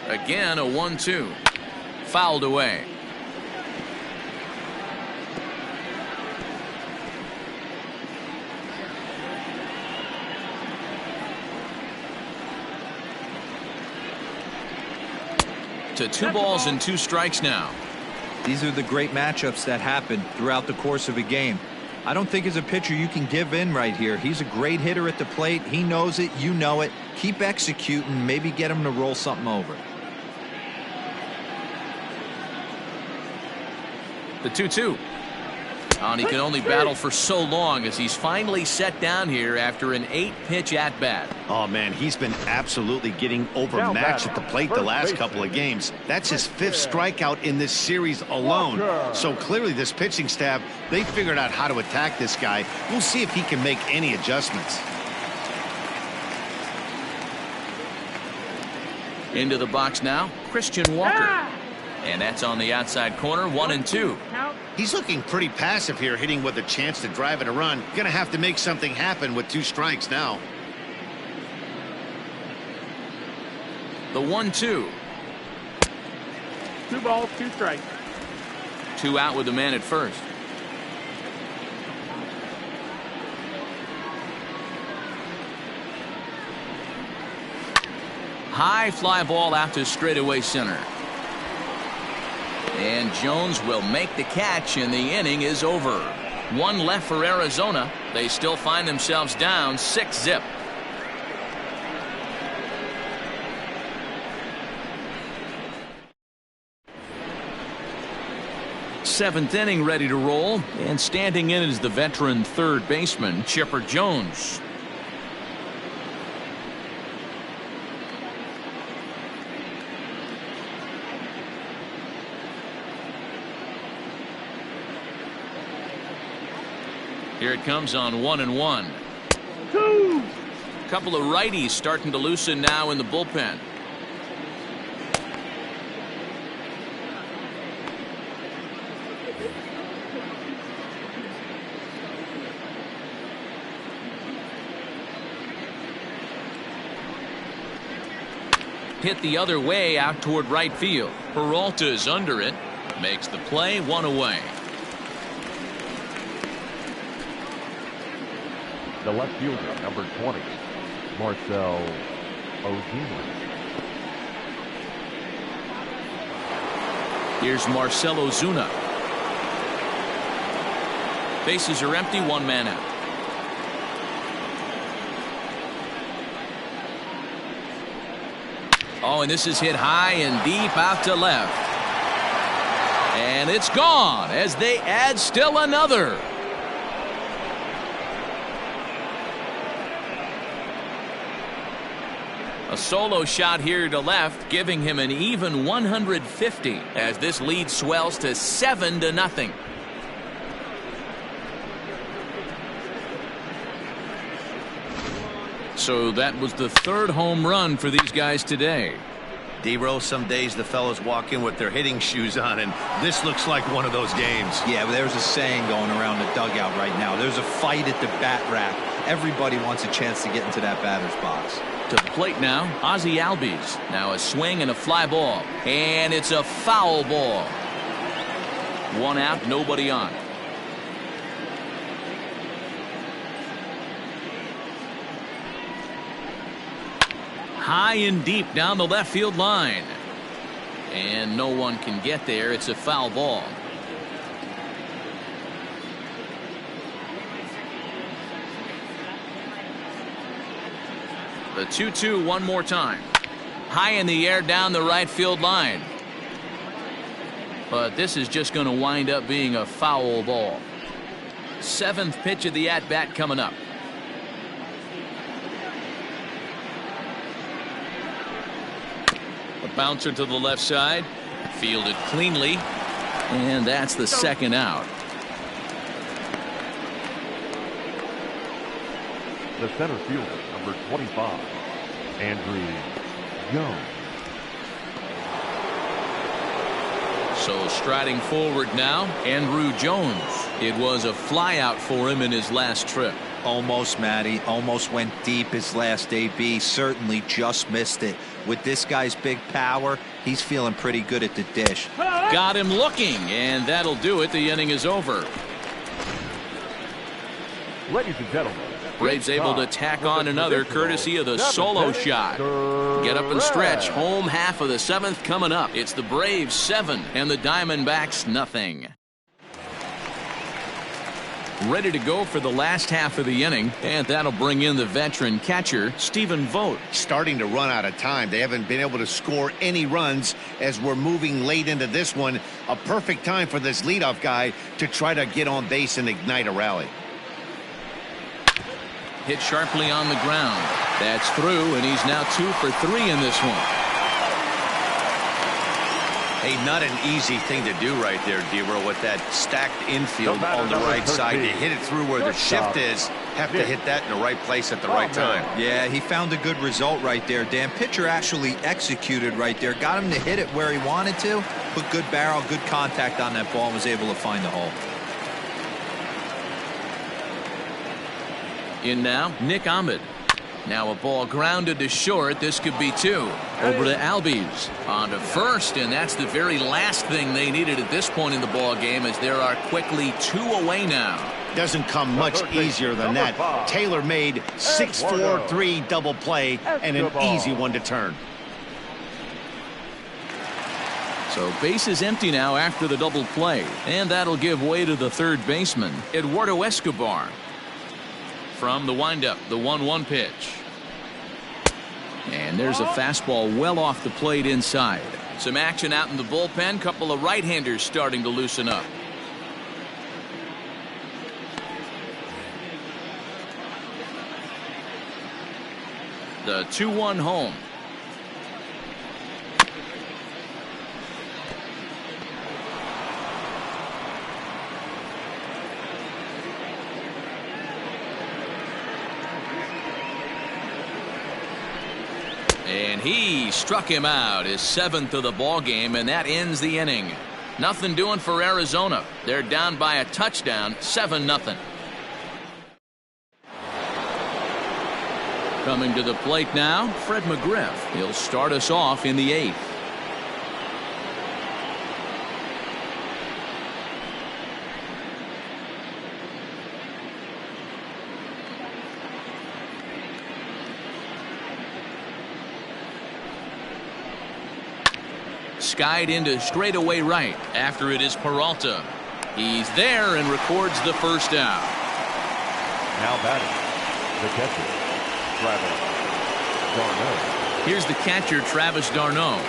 Again, a 1-2. Fouled away. To 2 balls and 2 strikes now. These are the great matchups that happen throughout the course of a game. I don't think as a pitcher you can give in right here. He's a great hitter at the plate. He knows it. You know it. Keep executing. Maybe get him to roll something over. The 2-2. And he can only battle for so long as he's finally set down here after an 8-pitch at-bat. Oh, man, he's been absolutely getting overmatched at the plate the last couple of games. That's his 5th strikeout in this series alone. So clearly this pitching staff, they figured out how to attack this guy. We'll see if he can make any adjustments. Into the box now, Christian Walker. And that's on the outside corner, 1-2. He's looking pretty passive here, hitting with a chance to drive it a run. Gonna have to make something happen with 2 strikes now. The 1-2. 2 balls, 2 strikes. 2 out with the man at first. High fly ball out to straightaway center. And Jones will make the catch, and the inning is over. 1 left for Arizona. They still find themselves down 6-zip. Seventh inning ready to roll, and standing in is the veteran third baseman, Chipper Jones. Here it comes on 1-1. Couple of righties starting to loosen now in the bullpen. Hit the other way out toward right field. Peralta is under it. Makes the play, 1 away. The left fielder, number 20, Marcell Ozuna. Here's Marcell Ozuna. Bases are empty, 1 man out. Oh, and this is hit high and deep out to left. And it's gone as they add still another. A solo shot here to left, giving him an even 150 as this lead swells to 7-0. So that was the third home run for these guys today. D-Rose, some days the fellas walk in with their hitting shoes on, and this looks like one of those games. Yeah, but there's a saying going around the dugout right now. There's a fight at the bat rack. Everybody wants a chance to get into that batter's box. To the plate now, Ozzie Albies. Now a swing and a fly ball. And it's a foul ball. One out, nobody on. High and deep down the left field line. And no one can get there. It's a foul ball. The 2-2 one more time. High in the air down the right field line. But this is just going to wind up being a foul ball. Seventh pitch of the at-bat coming up. A bouncer to the left side. Fielded cleanly. And that's the second out. The center fielder, number 25, Andrew Jones. So striding forward now, Andrew Jones. It was a flyout for him in his last trip. Almost, Matty. Almost went deep his last AB. Certainly just missed it. With this guy's big power, he's feeling pretty good at the dish. Got him looking, and that'll do it. The inning is over. Ladies and gentlemen, Braves able to tack on another courtesy of the solo shot. Get up and stretch. Home half of the seventh coming up. It's the Braves 7 and the Diamondbacks nothing. Ready to go for the last half of the inning, and that'll bring in the veteran catcher, Stephen Vogt. Starting to run out of time. They haven't been able to score any runs as we're moving late into this one. A perfect time for this leadoff guy to try to get on base and ignite a rally. Hit sharply on the ground. That's through, and he's now 2 for 3 in this one. Hey, not an easy thing to do right there, D-Row, with that stacked infield on the right side. To hit it through where the shift is, have to hit that in the right place at the right time. Yeah, he found a good result right there, Dan. Pitcher actually executed right there. Got him to hit it where he wanted to. Put good barrel, good contact on that ball, and was able to find the hole. In now, Nick Ahmed. Now a ball grounded to short. This could be 2. Over to Albies. On to first, and that's the very last thing they needed at this point in the ball game, as there are quickly 2 away now. Doesn't come much easier than that. Taylor made 6-4-3 double play and an easy one to turn. So base is empty now after the double play, and that'll give way to the third baseman, Eduardo Escobar. From the windup, the 1-1 pitch. And there's a fastball well off the plate inside. Some action out in the bullpen. Couple of right-handers starting to loosen up. The 2-1 home. And he struck him out, his 7th of the ball game, and that ends the inning. Nothing doing for Arizona. They're down by a touchdown, 7-0. Coming to the plate now, Fred McGriff. He'll start us off in the 8th. Skied into straightaway right. After it is Peralta. He's there and records the first out. Now batting, the catcher, Travis Darnell. Here's the catcher, Travis d'Arnaud.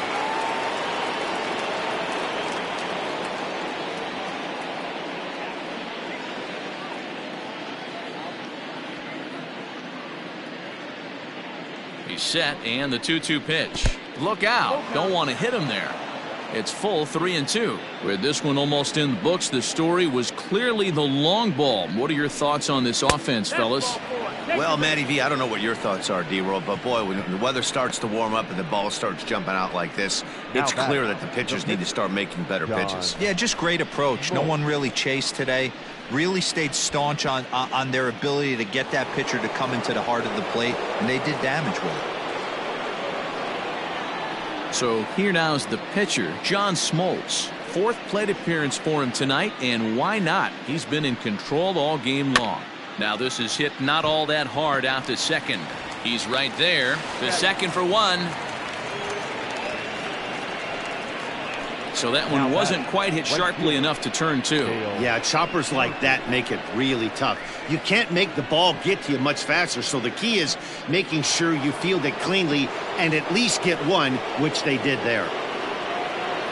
He's set, and the 2-2 pitch. Look out. Don't want to hit him there. It's full 3-2. With this one almost in the books, the story was clearly the long ball. What are your thoughts on this offense, fellas? Well, Matty V, I don't know what your thoughts are, D-Roll, but boy, when the weather starts to warm up and the ball starts jumping out like this, it's clear that the pitchers need to start making better pitches. Yeah, just great approach. No one really chased today. Really stayed staunch on their ability to get that pitcher to come into the heart of the plate, and they did damage with it. So here now is the pitcher, John Smoltz. 4th plate appearance for him tonight, and why not? He's been in control all game long. Now this is hit not all that hard out to second. He's right there. To second for 1. So that one wasn't quite hit sharply enough to turn 2. Yeah, choppers like that make it really tough. You can't make the ball get to you much faster, so the key is making sure you field it cleanly and at least get 1, which they did there.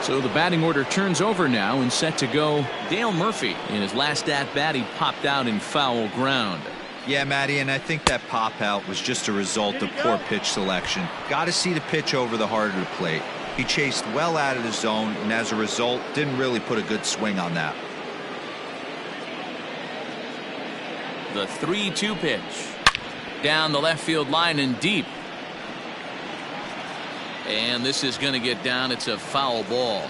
So the batting order turns over now and set to go Dale Murphy. In his last at-bat, he popped out in foul ground. Yeah, Matty, and I think that pop out was just a result of poor pitch selection. Got to see the pitch over the heart of the plate. He chased well out of the zone, and as a result, didn't really put a good swing on that. The 3-2 pitch. Down the left field line and deep. And this is going to get down. It's a foul ball.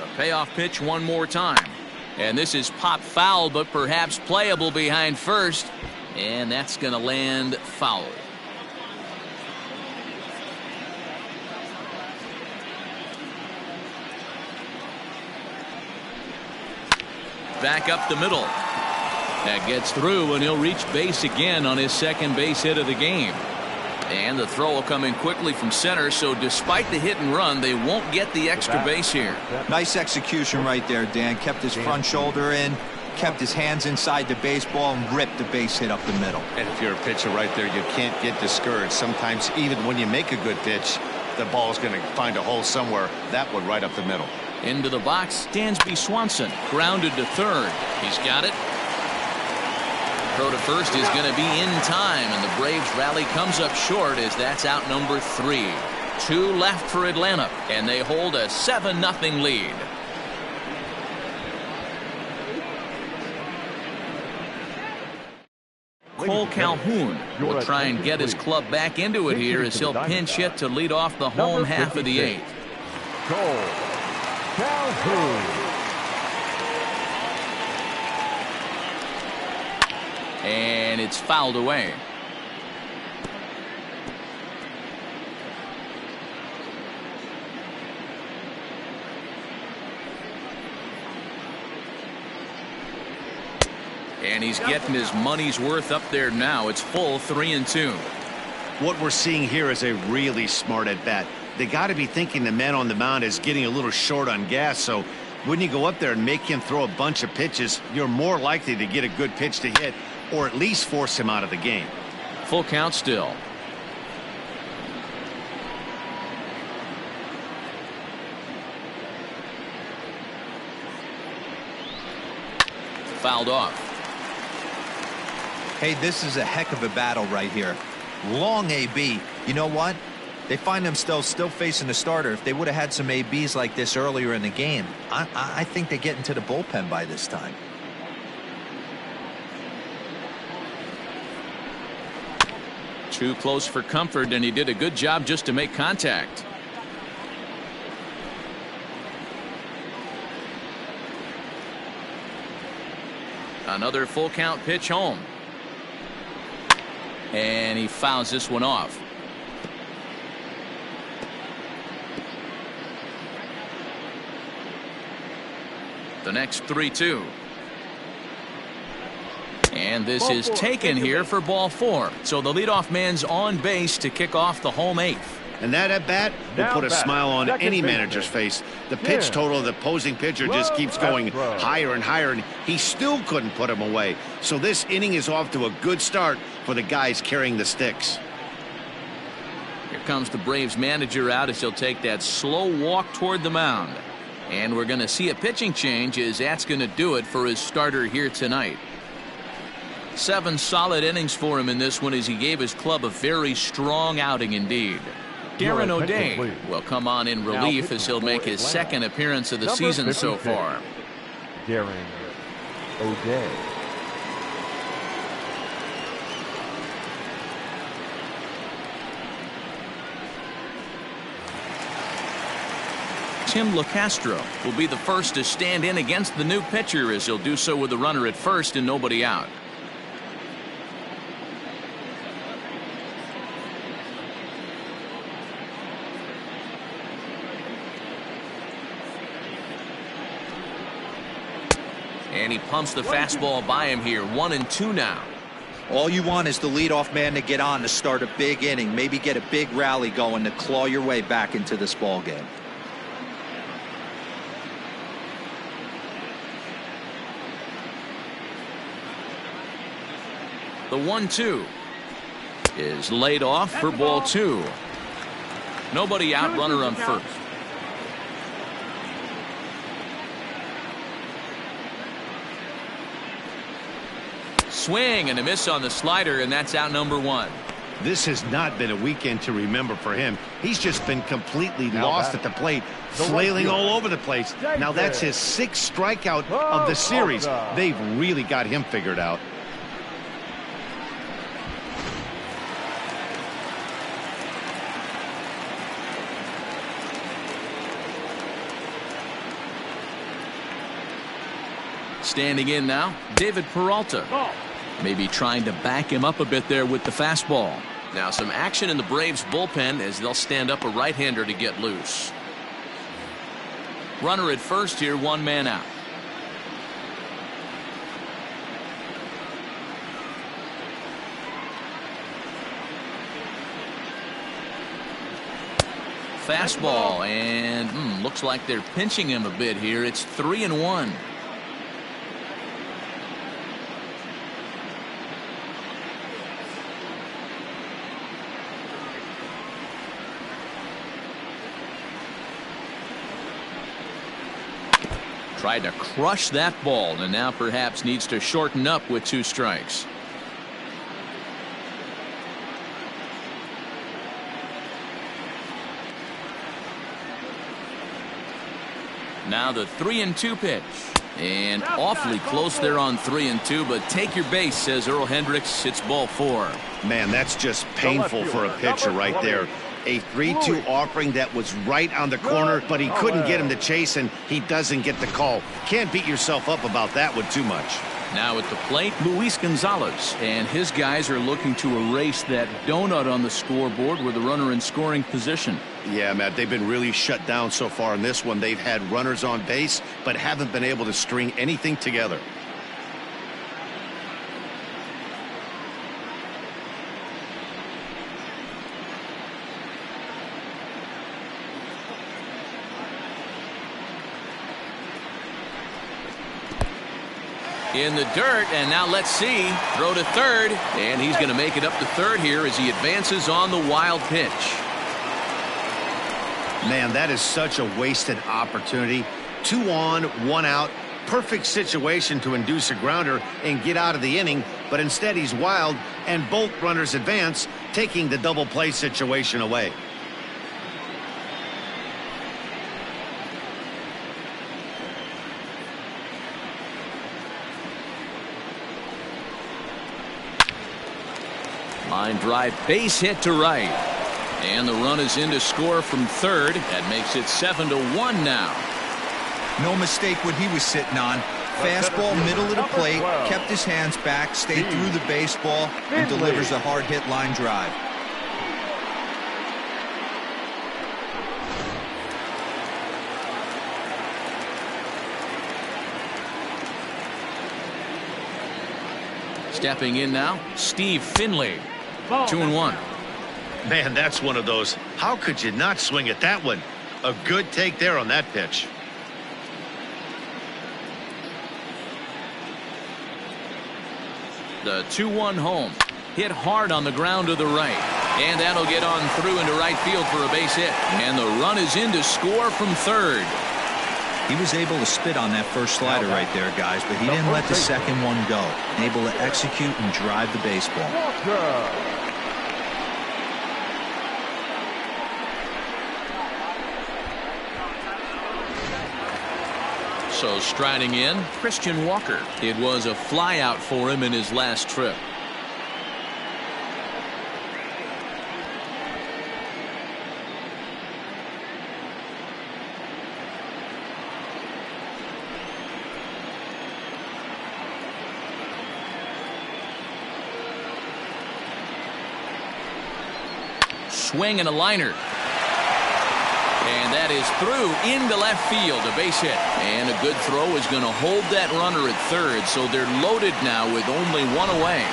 A payoff pitch one more time. And this is pop foul, but perhaps playable behind first. And that's going to land foul. Back up the middle. That gets through, and he'll reach base again on his second base hit of the game. And the throw will come in quickly from center, so despite the hit and run, they won't get the extra base here. Nice execution right there, Dan. Kept his front shoulder in, kept his hands inside the baseball, and ripped the base hit up the middle. And if you're a pitcher right there, you can't get discouraged. Sometimes even when you make a good pitch, the ball's going to find a hole somewhere. That one right up the middle. Into the box, Dansby Swanson. Grounded to third. He's got it. Throw to first is going to be in time, and the Braves rally comes up short as that's out number 3. 2 left for Atlanta, and they hold a 7-0 lead. Cole Calhoun will try and get his club back into it here as he'll pinch hit to lead off the home half of the 8th. Cole Calhoun. And it's fouled away. And he's getting his money's worth up there now. It's full 3-2. What we're seeing here is a really smart at bat. They got to be thinking the man on the mound is getting a little short on gas, so when you go up there and make him throw a bunch of pitches, you're more likely to get a good pitch to hit or at least force him out of the game. Full count still. Fouled off. Hey, this is a heck of a battle right here. Long AB. You know what? They find themselves still facing the starter. If they would have had some ABs like this earlier in the game, I think they get into the bullpen by this time. Too close for comfort, and he did a good job just to make contact. Another full count pitch home. And he fouls this one off. The next 3-2. And this is taken here for ball 4. So the leadoff man's on base to kick off the home 8th. And that at bat will put a smile on any manager's face. The pitch total of the opposing pitcher just keeps going higher and higher, and he still couldn't put him away. So this inning is off to a good start for the guys carrying the sticks. Here comes the Braves manager out as he'll take that slow walk toward the mound. And we're going to see a pitching change, as that's going to do it for his starter here tonight. 7 solid innings for him in this one, as he gave his club a very strong outing indeed. Darren O'Day will come on in relief as he'll make his second appearance of the season so far. Darren O'Day. Tim LaCastro will be the first to stand in against the new pitcher, as he'll do so with a runner at first and nobody out. And he pumps the fastball by him here. 1-2 now. All you want is the leadoff man to get on to start a big inning, maybe get a big rally going to claw your way back into this ball game. The 1-2 is laid off for ball 2. Nobody out, runner on first. Swing and a miss on the slider, and that's out number 1. This has not been a weekend to remember for him. He's just been completely lost at the plate, flailing all over the place. Now that's his 6th strikeout of the series. They've really got him figured out. Standing in now, David Peralta. Maybe trying to back him up a bit there with the fastball. Now some action in the Braves bullpen as they'll stand up a right-hander to get loose. Runner at first here, 1 man out. Fastball, and looks like they're pinching him a bit here. It's 3-1. Tried to crush that ball, and now perhaps needs to shorten up with 2 strikes. Now the 3-2 pitch, and awfully close there on 3-2, but take your base, says Earl Hendricks. It's ball 4. Man, that's just painful for a pitcher right there. A 3-2 offering that was right on the corner, but he couldn't get him to chase, and he doesn't get the call. Can't beat yourself up about that one too much. Now at the plate, Luis Gonzalez, and his guys are looking to erase that donut on the scoreboard with a runner in scoring position. Yeah, Matt, they've been really shut down so far in this one. They've had runners on base, but haven't been able to string anything together. In the dirt, and now let's see. Throw to third, and he's going to make it up to third here as he advances on the wild pitch. Man, that is such a wasted opportunity. 2 on, 1 out. Perfect situation to induce a grounder and get out of the inning, but instead he's wild, and both runners advance, taking the double play situation away. Line drive, base hit to right. And the run is in to score from third. That makes it 7-1 now. No mistake what he was sitting on. Fastball, middle of the plate, kept his hands back, stayed through the baseball, and delivers a hard hit line drive. Stepping in now, Steve Finley. 2-1. Man, that's one of those. How could you not swing at that one? A good take there on that pitch. The 2-1 home. Hit hard on the ground to the right. And that'll get on through into right field for a base hit. And the run is in to score from third. He was able to spit on that first slider right there, guys, but he didn't let the second one go. Able to execute and drive the baseball. So striding in, Christian Walker. It was a fly out for him in his last trip. Swing and a liner. And that is through into left field, a base hit. And a good throw is going to hold that runner at third, so they're loaded now with only one away.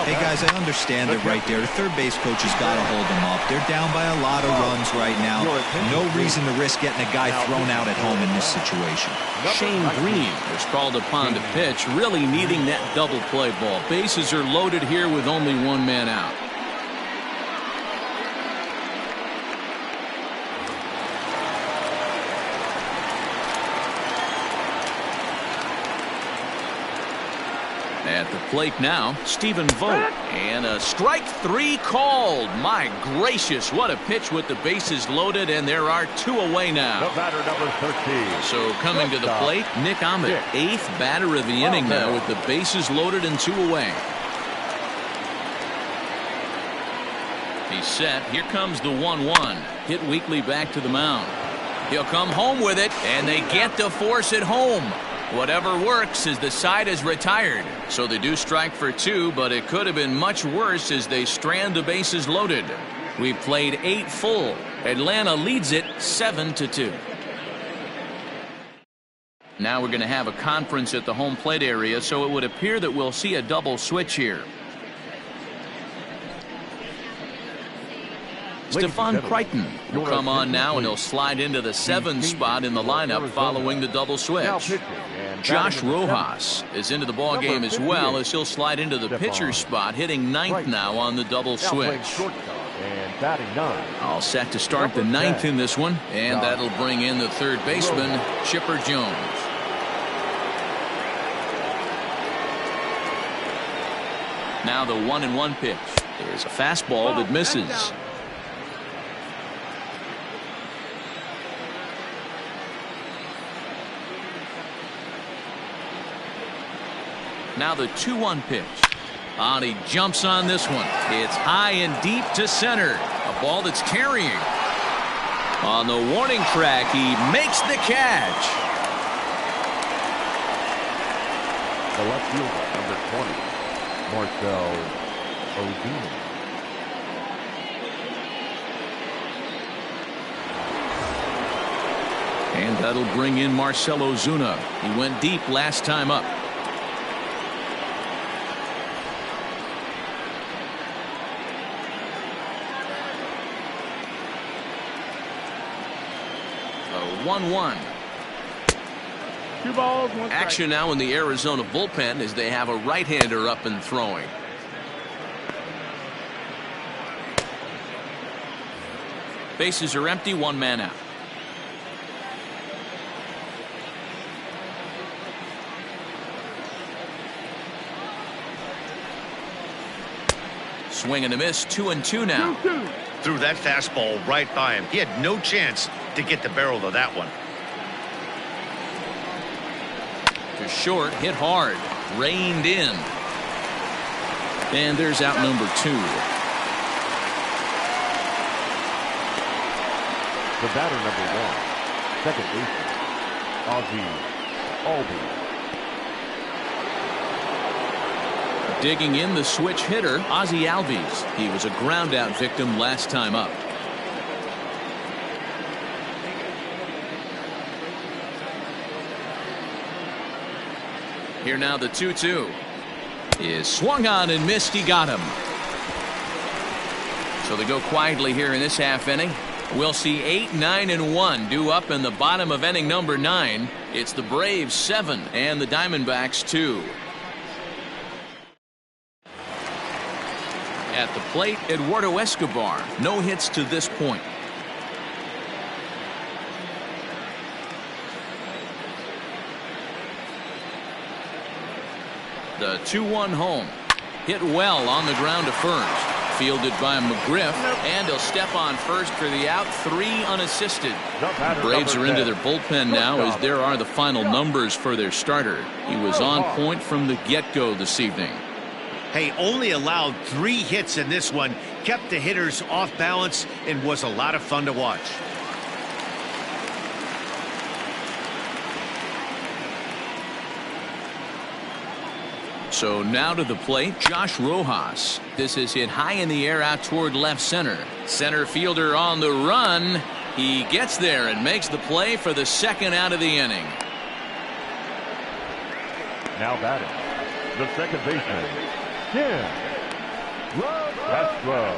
Hey, guys, I understand it right there. The third base coach has got to hold them up. They're down by a lot of runs right now. No reason to risk getting a guy thrown out at home in this situation. Shane Green was called upon to pitch, really needing that double play ball. Bases are loaded here with only one man out. At the plate now, Stephen Vogt. And a strike three called. My gracious, what a pitch with the bases loaded, and there are two away now. The batter, number 13. So coming to the plate, Nick Ahmed, eighth batter of the inning now with the bases loaded and two away. He's set. Here comes the 1-1. Hit weakly back to the mound. He'll come home with it, and they get to force it home. Whatever works as the side is retired. So they do strike for two, but it could have been much worse as they strand the bases loaded. We've played 8 full. Atlanta leads it 7-2. Now we're going to have a conference at the home plate area, so it would appear that we'll see a double switch here. Stefan Crichton will come on now, and he'll slide into the 7 spot in the lineup following the double switch. Josh Rojas is into the ball game as well, as he'll slide into the pitcher spot, hitting 9th now on the double switch. All set to start the 9th in this one, and that'll bring in the third baseman, Chipper Jones. Now the 1-1 pitch. There's a fastball that misses. Now the 2-1 pitch. And he jumps on this one. It's high and deep to center. A ball that's carrying. On the warning track, he makes the catch. The left fielder, number 20, Marcell Ozuna. And that'll bring in Marcell Ozuna. He went deep last time up. A 1-1. 2 balls, 1 strike. Action now in the Arizona bullpen as they have a right-hander up and throwing. Bases are empty, 1 man out. Swing and a miss, 2-2 now. 2-2. Threw that fastball right by him. He had no chance to get the barrel of that one. To short, hit hard, reined in. And there's out number 2. The batter, number 1, second baseman, Ozzy Albies. Digging in the switch hitter, Ozzy Albies. He was a ground out victim last time up. Here now the 2-2 is swung on and missed. He got him. So they go quietly here in this half inning. We'll see 8, 9, and 1 due up in the bottom of inning number 9. It's the Braves 7 and the Diamondbacks 2. At the plate, Eduardo Escobar. No hits to this point. The 2-1 home. Hit well on the ground to first. Fielded by McGriff, and he'll step on first for the out. 3 unassisted. The Braves are into their bullpen now, as there are the final numbers for their starter. He was on point from the get-go this evening. Hey, only allowed 3 hits in this one, kept the hitters off balance, and was a lot of fun to watch. So now to the plate, Josh Rojas. This is hit high in the air out toward left center. Center fielder on the run. He gets there and makes the play for the second out of the inning. Now batting, the second baseman, Tim Castro.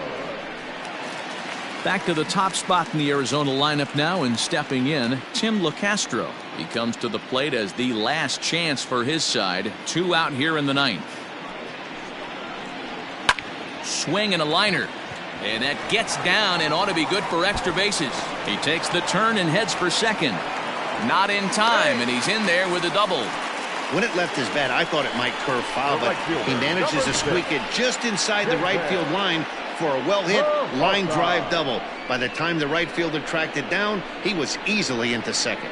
Back to the top spot in the Arizona lineup now, and stepping in, Tim LeCastro. He comes to the plate as the last chance for his side. 2 out here in the 9th. Swing and a liner. And that gets down and ought to be good for extra bases. He takes the turn and heads for second. Not in time, and he's in there with a double. When it left his bat, I thought it might curve foul, but he manages to squeak it just inside the right field line for a well-hit line drive double. By the time the right fielder tracked it down, he was easily into second.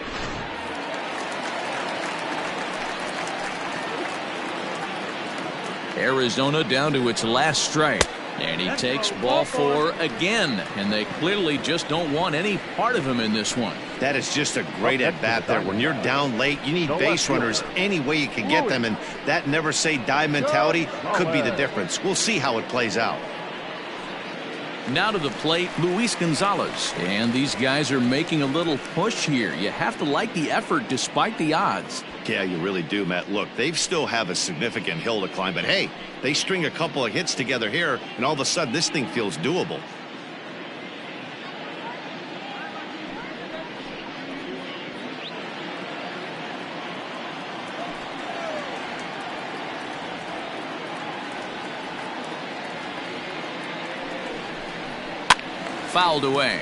Arizona down to its last strike. And he takes ball 4 again. And they clearly just don't want any part of him in this one. That is just a great at-bat there. When you're down late, you need base runners any way you can get them. And that never-say-die mentality could be the difference. We'll see how it plays out. Now to the plate, Luis Gonzalez. And these guys are making a little push here. You have to like the effort despite the odds. Yeah, you really do, Matt. Look, they still have a significant hill to climb, but hey, they string a couple of hits together here, and all of a sudden this thing feels doable. Fouled away.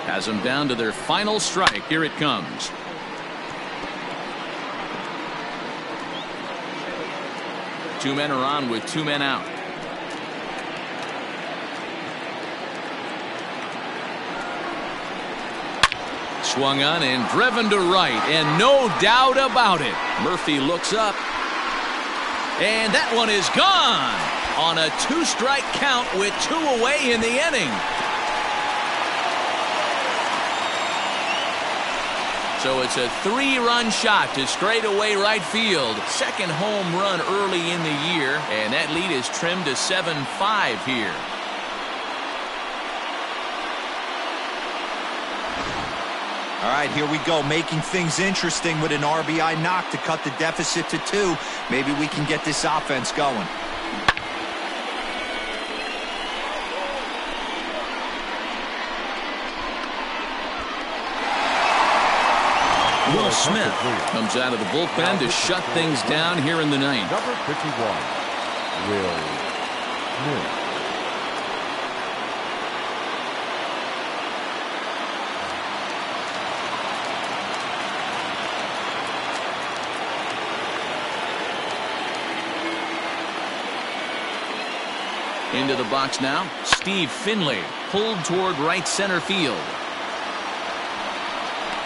Has them down to their final strike. Here it comes. Two men are on with 2 men out. Swung on and driven to right, and no doubt about it. Murphy looks up, and that one is gone on a 2-strike count with 2 away in the inning. So it's a 3-run shot to straightaway right field. Second home run early in the year, and that lead is trimmed to 7-5 here. All right, here we go, making things interesting with an RBI knock to cut the deficit to 2. Maybe we can get this offense going. Will Smith comes out of the bullpen to shut things down here in the 9th. Number 51, Will Smith. Into the box now, Steve Finley, pulled toward right center field.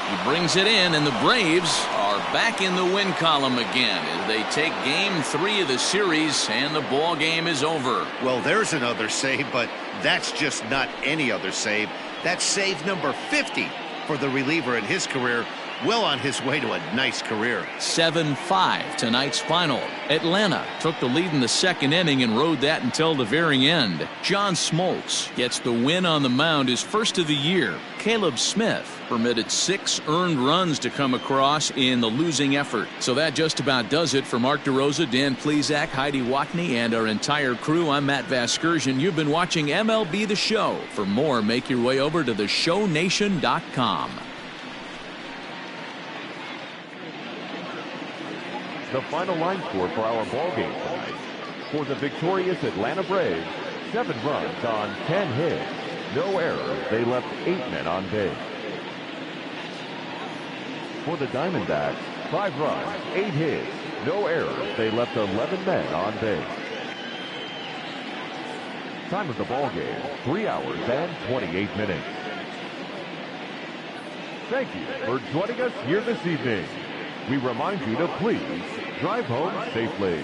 He brings it in, and the Braves are back in the win column again as they take game 3 of the series, and the ball game is over. Well, there's another save, but that's just not any other save. That's save number 50 for the reliever in his career. well on his way to a nice career. 7-5 tonight's final. Atlanta took the lead in the second inning and rode that until the very end. John Smoltz gets the win on the mound, his first of the year. Caleb Smith permitted 6 earned runs to come across in the losing effort. So that just about does it. For Mark DeRosa, Dan Plesac, Heidi Watney, and our entire crew, I'm Matt Vasgersian. You've been watching MLB The Show. For more, make your way over to theshownation.com. The final line score for our ball game tonight. For the victorious Atlanta Braves, 7 runs on 10 hits. No errors. They left 8 men on base. For the Diamondbacks, 5 runs, 8 hits. No errors. They left 11 men on base. Time of the ball game, 3 hours and 28 minutes. Thank you for joining us here this evening. We remind you to please drive home safely.